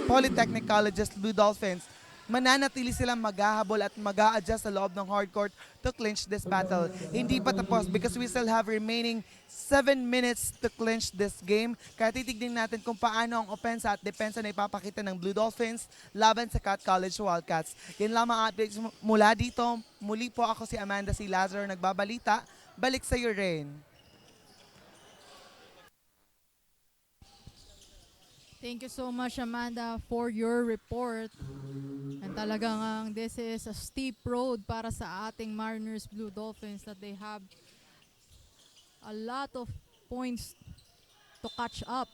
Polytechnic College's Blue Dolphins, mananatili silang maghahabol at mag-a-adjust sa loob ng hardcourt to clinch this battle. Hindi pa tapos because we still have remaining 7 minutes to clinch this game. Kaya titignan natin kung paano ang opensa at depensa na ipapakita ng Blue Dolphins laban sa Cat College Wildcats. Yan lamang updates mula dito. Muli po ako si Amanda C. Lazaro nagbabalita. Balik sa iyo, Rain. Thank you so much, Amanda, for your report. And talagang this is a steep road para sa ating Mariners Blue Dolphins that they have a lot of points to catch up.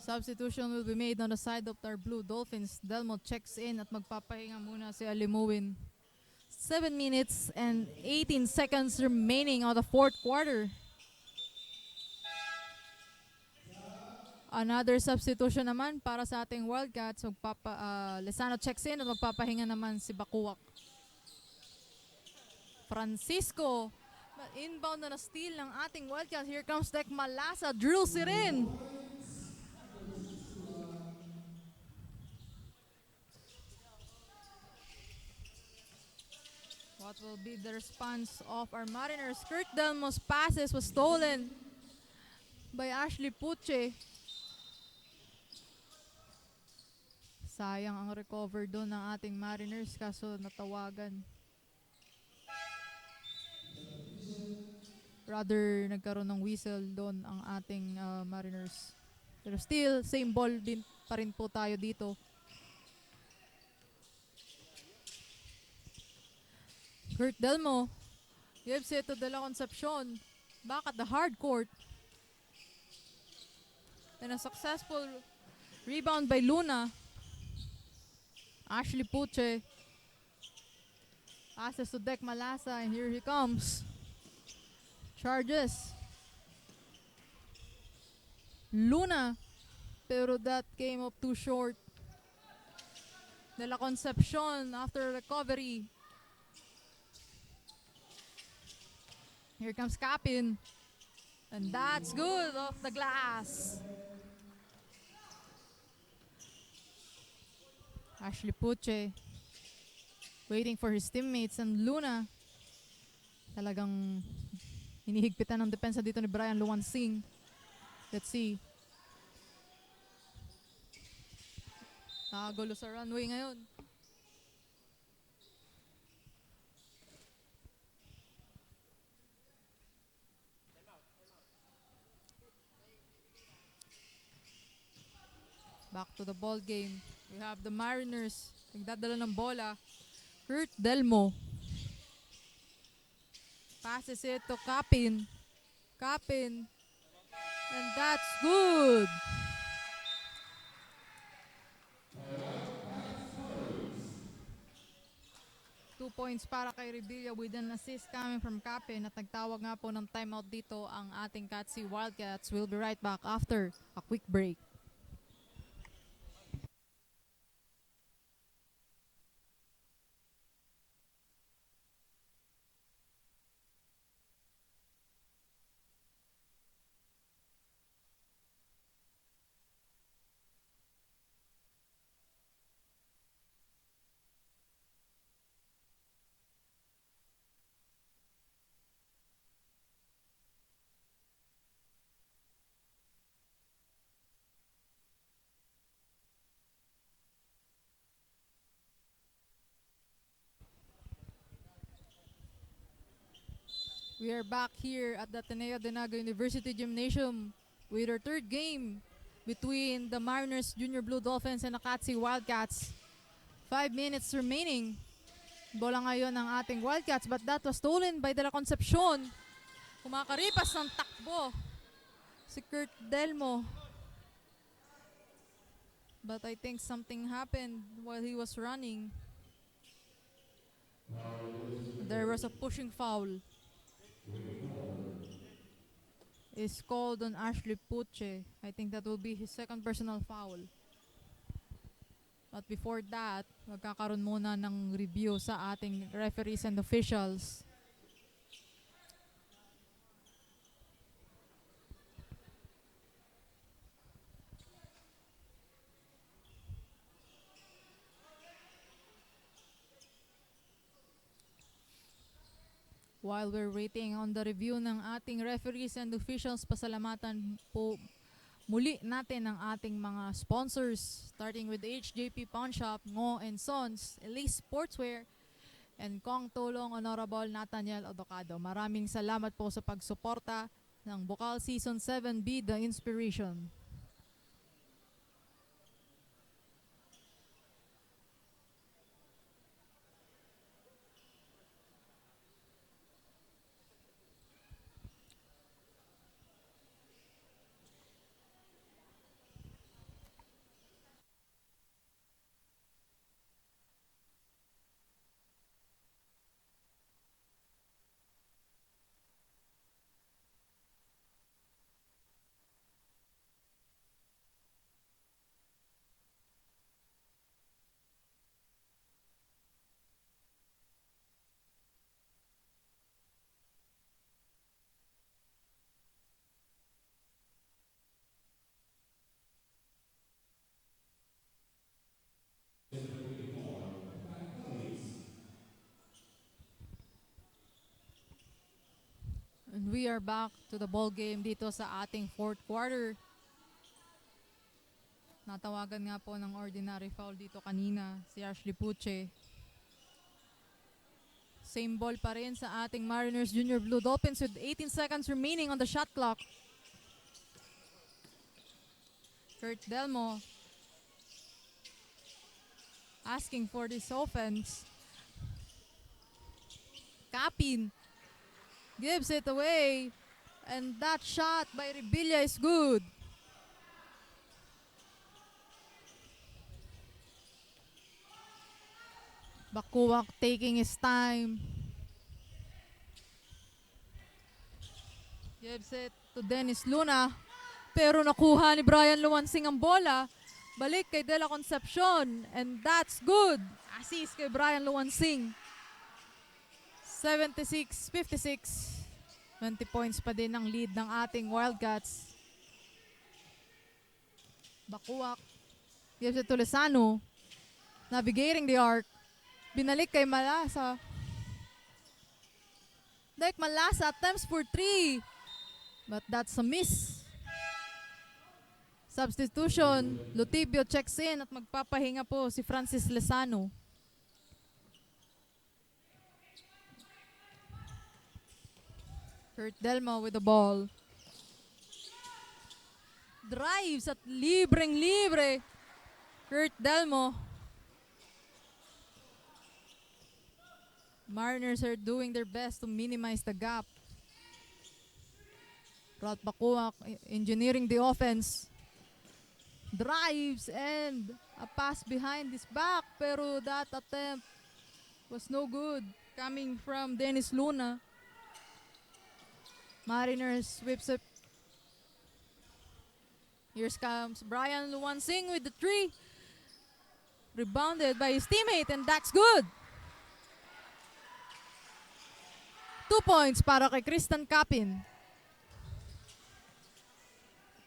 Substitution will be made on the side of our Blue Dolphins. Delmo checks in at magpapahinga muna si Alimuin. 7 minutes and 18 seconds remaining on the fourth quarter. Another substitution naman para sa ating Wildcats. Lezano checks in at magpapahinga naman si Bakuwak. Francisco. Inbound na steal ng ating Wildcats. Here comes Dek Malasa. Drills it in. What will be the response of our Mariners? Kurt Delmo's passes was stolen by Ashley Puche. Sayang ang recover doon ng ating Mariners kaso natawagan. Rather, nagkaroon ng whistle doon ang ating Mariners. Pero still, same ball din pa rin po tayo dito. Kurt Delmo gives it to De La Concepcion. Back at the hard court. And a successful rebound by Luna. Ashley Puche passes to Dek Malasa, and here he comes. Charges. Luna, pero that came up too short. De La Concepcion after recovery. Here comes Capin. And that's good off the glass. Ashley Puche waiting for his teammates, and Luna talagang hinihigpitan ng depensa dito ni Brian Luwansing. Let's see. Nakagulo sa runway ngayon. Back to the ball game. We have the Mariners. Nagdadala ng bola. Kurt Delmo. Passes it to Capin. Capin. And that's good. Two points para kay Revilla with an assist coming from Capin at nagtawag nga po ng timeout dito ang ating Katsi Wildcats. We'll be right back after a quick break. We are back here at the Ateneo de Naga University Gymnasium with our third game between the Mariners Junior Blue Dolphins and the Katsi Wildcats. 5 minutes remaining. Bola ngayon ng ating Wildcats but that was stolen by De La Concepcion. Kumakaripas ng takbo si Kurt Delmo. But I think something happened while he was running. There was a pushing foul. Is called on Ashley Puche. I think that will be his second personal foul. But before that, magkakaroon muna ng review sa ating referees and officials. While we're waiting on the review ng ating referees and officials, pasalamatan po muli natin ang ating mga sponsors, starting with HJP Pawn Shop, Ngo and Sons, Elise Sportswear, and Kong Tulong Honorable Nathaniel Odocado. Maraming salamat po sa pagsuporta ng BUCAL Season 7 Be The Inspiration. And we are back to the ball game dito sa ating fourth quarter. Natawagan nga po ng ordinary foul dito kanina si Ashley Puche. Same ball pa rin sa ating Mariners Junior Blue Dolphins with 18 seconds remaining on the shot clock. Kurt Delmo asking for this offense. Capin gives it away. And that shot by Revilla is good. Bakuwak taking his time. Gives it to Dennis Luna. Pero nakuha ni Brian Luwansing ang bola. Balik kay De La Concepcion. And that's good. Assist kay Brian Luwansing. 76-56. 20 points pa din ang lead ng ating Wildcats. Bakuwak. Gives it to Lezano. Navigating the arc. Binalik kay Malasa. Derek Malasa attempts for 3. But that's a miss. Substitution, Lutibio checks in at magpapahinga po si Francis Lezano. Kurt Delmo with the ball. Drives at libreng-libre. Kurt Delmo. Mariners are doing their best to minimize the gap. Rod Bakuak engineering the offense. Drives and a pass behind his back, pero that attempt was no good coming from Dennis Luna. Mariners whips it. Here comes Brian Luwansing with the three. Rebounded by his teammate, and that's good. 2 points para kay Tristan Capin.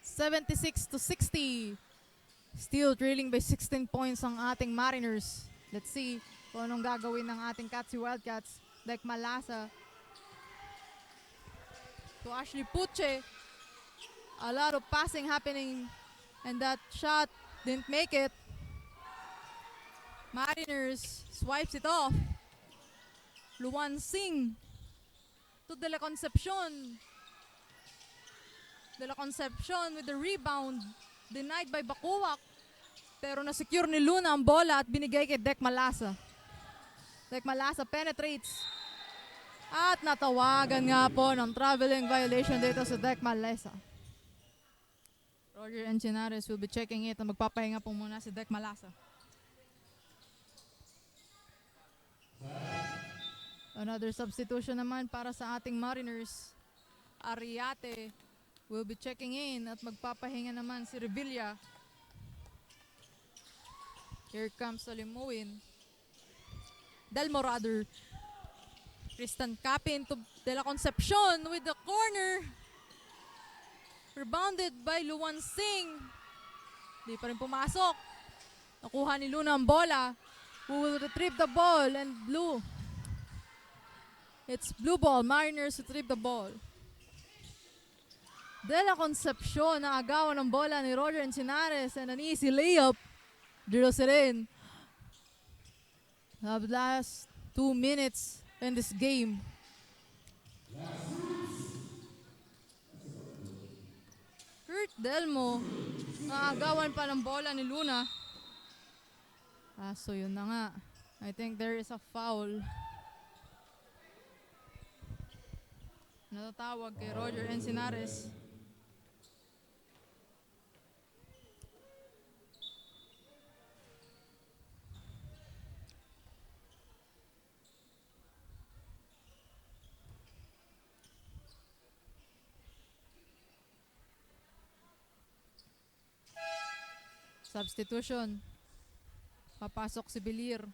76-60. Still trailing by 16 points ang ating Mariners. Let's see kung anong gagawin ng ating Katsi Wildcats. Dek Malasa to Ashley Puche. A lot of passing happening, and that shot didn't make it. Mariners swipes it off. Luwan Singh to De La Concepcion. De La Concepcion with the rebound. Denied by Bakuak. Pero na-secure ni Luna ang bola at binigay kay Dek Malasa. Dek Malasa penetrates. At natawagan nga po ng traveling violation dito sa Dek Malasa. Roger Encinares will be checking it. Magpapahinga po muna si Dek Malasa. Another substitution naman para sa ating Mariners. Ariate will be checking in at magpapahinga naman si Revilla. Here comes Alimuin. Delmo rather. Tristan Capin to De La Concepcion with the corner. Rebounded by Luwan Singh. Di pa rin pumasok. Nakuha ni Luna ang bola. Who will retrieve the ball, and blue. It's blue ball. Mariners retrieve the ball. De La Concepcion na agawan ng bola ni Roger Encinares, and an easy layup. Drills it in. The last 2 minutes in this game. Kurt Delmo na agawan pa ng bola ni Luna. So yun na nga. I think there is a foul. Natatawag kay Roger Encinares. Substitution. Papasok si Belir.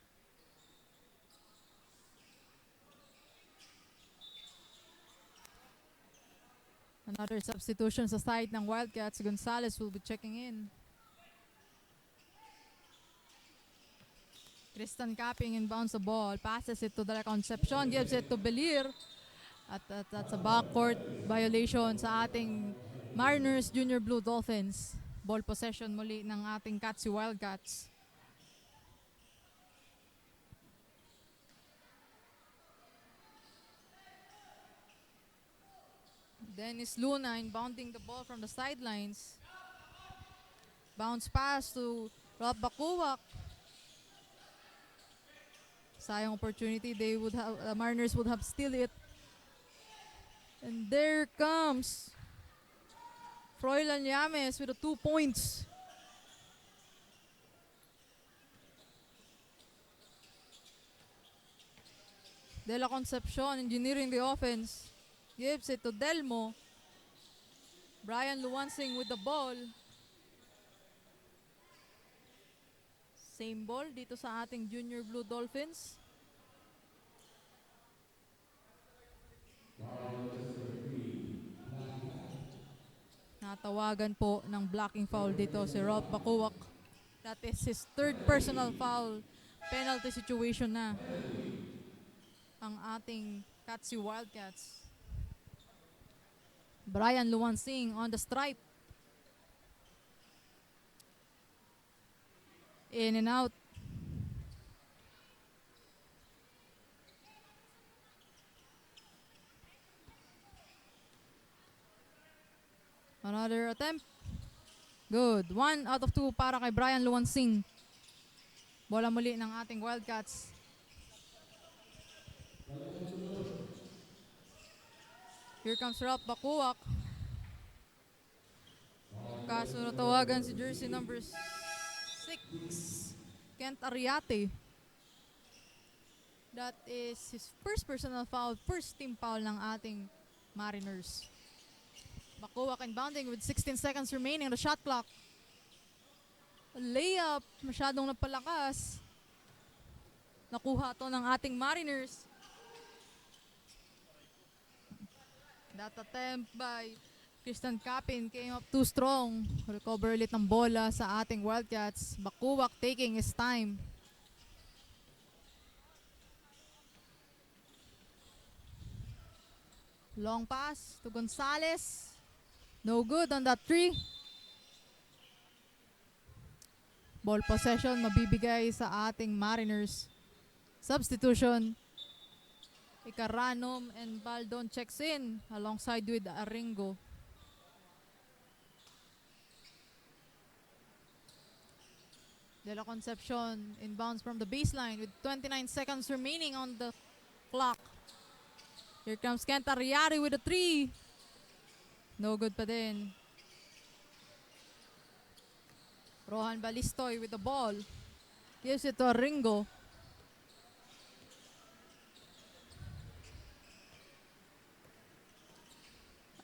Another substitution sa side ng Wildcats. Gonzalez will be checking in. Tristan Caping inbounds the ball. Passes it to De La Concepcion. Gives it to Belir. At that's a backcourt violation sa ating Mariners Junior Blue Dolphins. Ball possession muli ng ating Katsi Wildcats. Dennis Luna inbounding the ball from the sidelines. Bounce pass to Rob Bakuak. Sayang opportunity. They would have Mariners would have steal it. And there comes Froilan Yames with the 2 points. De La Concepcion engineering the offense. Gives it to Delmo. Brian Luwansing with the ball. Same ball dito sa ating Junior Blue Dolphins. Natawagan po ng blocking foul dito si Rob Bakuak. That is his third personal foul. Penalty situation na ang ating Katsi Wildcats. Brian Luwansing on the stripe. in and out. Another attempt. Good. 1 out of 2 para kay Brian Luwansing. Bola muli ng ating Wildcats. Here comes Ralph Bakuwak. Kaso natawagan si jersey number 6, Kent Ariate. That is his first personal foul, first team foul ng ating Mariners. Bakuwak inbounding with 16 seconds remaining on the shot clock. Layup, masyadong napalakas. Nakuha to ng ating Mariners. That attempt by Christian Capin came up too strong. Recover ulit ng bola sa ating Wildcats. Bakuwak taking his time. Long pass to Gonzalez. No good on that 3. Ball possession mabibigay sa ating Mariners. Substitution. Ikaranom and Baldon checks in alongside with Aringo. De La Concepcion inbounds from the baseline with 29 seconds remaining on the clock. Here comes Kent Ariari with a 3. No good pa din. Rohan Balistoy with the ball. Gives it to Aringo.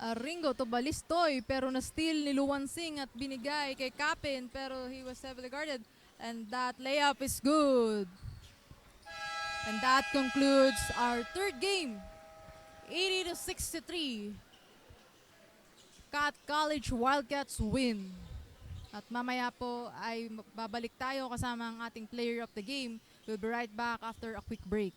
Aringo to Balistoy pero na-steal ni Luwansing at binigay kay Capin pero he was heavily guarded. And that layup is good. And that concludes our third game. 80-63. Cat College Wildcats win. At mamaya po ay babalik tayo kasama ang ating player of the game. We'll be right back after a quick break.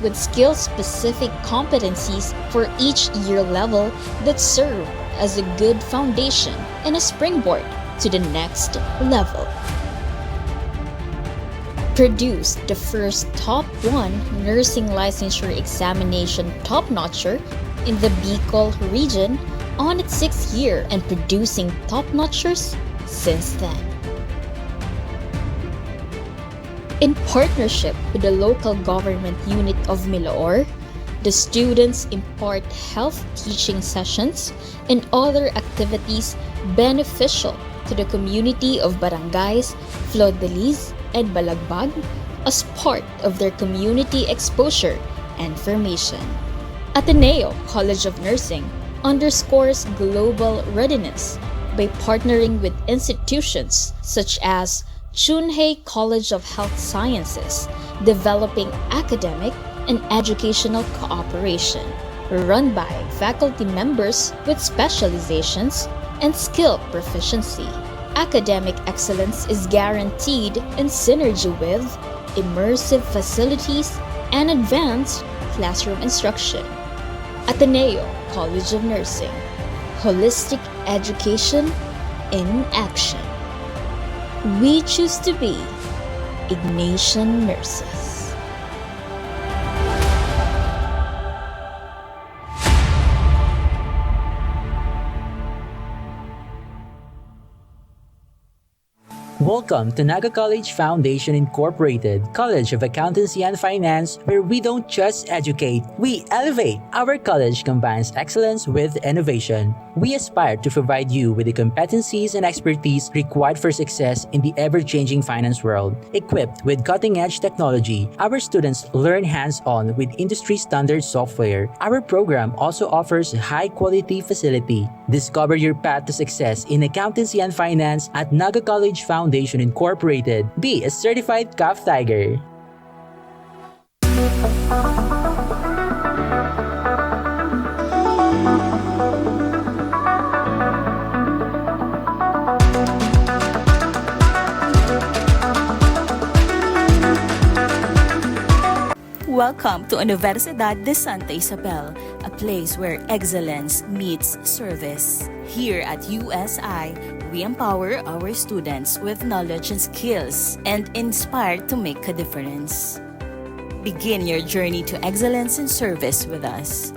with skill-specific competencies for each year level that serve as a good foundation and a springboard to the next level. Produced the first Top 1 nursing licensure examination top-notcher in the BUCAL region on its 6th year and producing top-notchers since then. In partnership with the local government unit of Milaor, the students impart health teaching sessions and other activities beneficial to the community of barangays Flor-de-Lis and Balagbag as part of their community exposure and formation. Ateneo College of Nursing underscores global readiness by partnering with institutions such as Chunhei College of Health Sciences, developing academic and educational cooperation, run by faculty members with specializations and skill proficiency. Academic excellence is guaranteed in synergy with immersive facilities and advanced classroom instruction. Ateneo College of Nursing, holistic education in action. We choose to be Ignatian Nurses. Welcome to Naga College Foundation Incorporated, College of Accountancy and Finance, where we don't just educate, we elevate. Our college combines excellence with innovation. We aspire to provide you with the competencies and expertise required for success in the ever-changing finance world. Equipped with cutting-edge technology, our students learn hands-on with industry-standard software. Our program also offers high-quality facility. Discover your path to success in accountancy and finance at Naga College Foundation Foundation Incorporated. Be a certified CAF Tiger. Welcome to Universidad de Santa Isabel, a place where excellence meets service. Here at USI, we empower our students with knowledge and skills and inspire to make a difference. Begin your journey to excellence and service with us.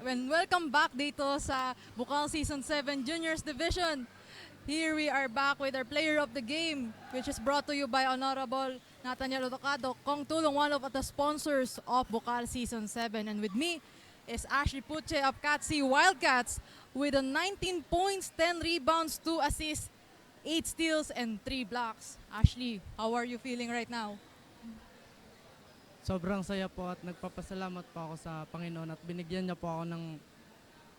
And welcome back dito sa BUCAL Season 7 Juniors Division. Here we are back with our player of the game, which is brought to you by Honorable Nathaniel Otocado, Kong Tulong, one of the sponsors of BUCAL Season 7. And with me is Ashley Puche of Catsi Wildcats with a 19 points, 10 rebounds, 2 assists, 8 steals, and 3 blocks. Ashley, how are you feeling right now? Sobrang saya po at nagpapasalamat po ako sa Panginoon at binigyan niya po ako ng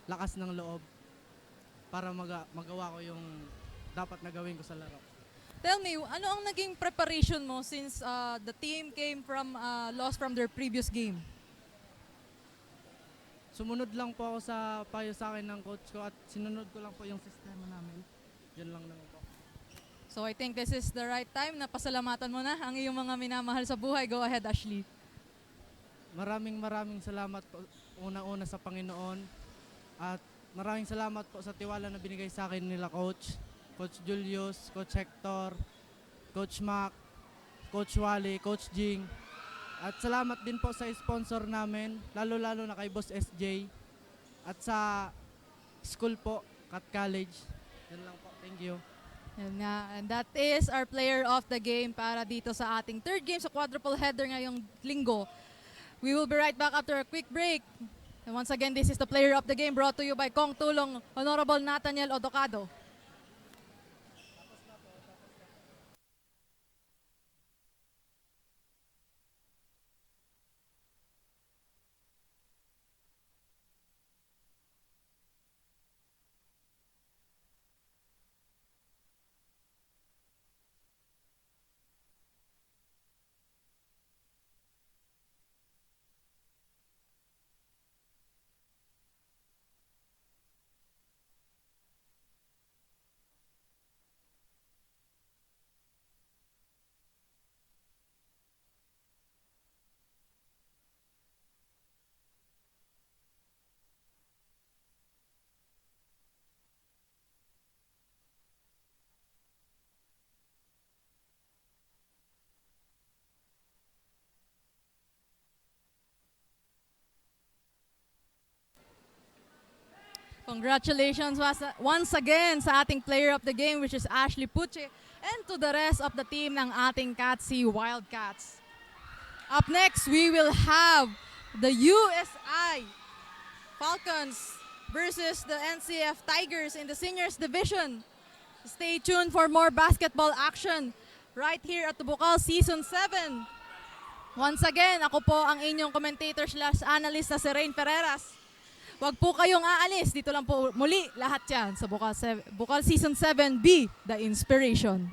lakas ng loob para magawa ko yung dapat na gawin ko sa laro. Tell me, ano ang naging preparation mo since the team came from loss from their previous game? Sumunod lang po ako sa payo sa akin ng coach ko at sinunod ko lang po yung sistema namin. Yun lang naman po. So I think this is the right time na pasalamatan mo na ang iyong mga minamahal sa buhay. Go ahead, Ashley. Maraming salamat po una-una sa Panginoon at maraming salamat po sa tiwala na binigay sa akin nila Coach Julius, Coach Hector, Coach Mac, Coach Wally, Coach Jing. At salamat din po sa sponsor namin, lalo-lalo na kay Boss SJ at sa school po, Cat College. Yan lang po. Thank you. And that is our player of the game para dito sa ating third game sa quadruple header ngayong linggo. We will be right back after a quick break. And once again, this is the player of the game brought to you by Kong Tulong, Honorable Nathaniel Otocado. Congratulations once again sa ating player of the game, which is Ashley Puche, and to the rest of the team ng ating Catsi Wildcats. Up next, we will have the USI Falcons versus the NCF Tigers in the Seniors Division. Stay tuned for more basketball action right here at the BUCAL Season 7. Once again, ako po ang inyong commentator/analyst na si Rain Ferreras. Huwag po kayong aalis. Dito lang po muli lahat yan sa BUCAL Season 7B, The Inspiration.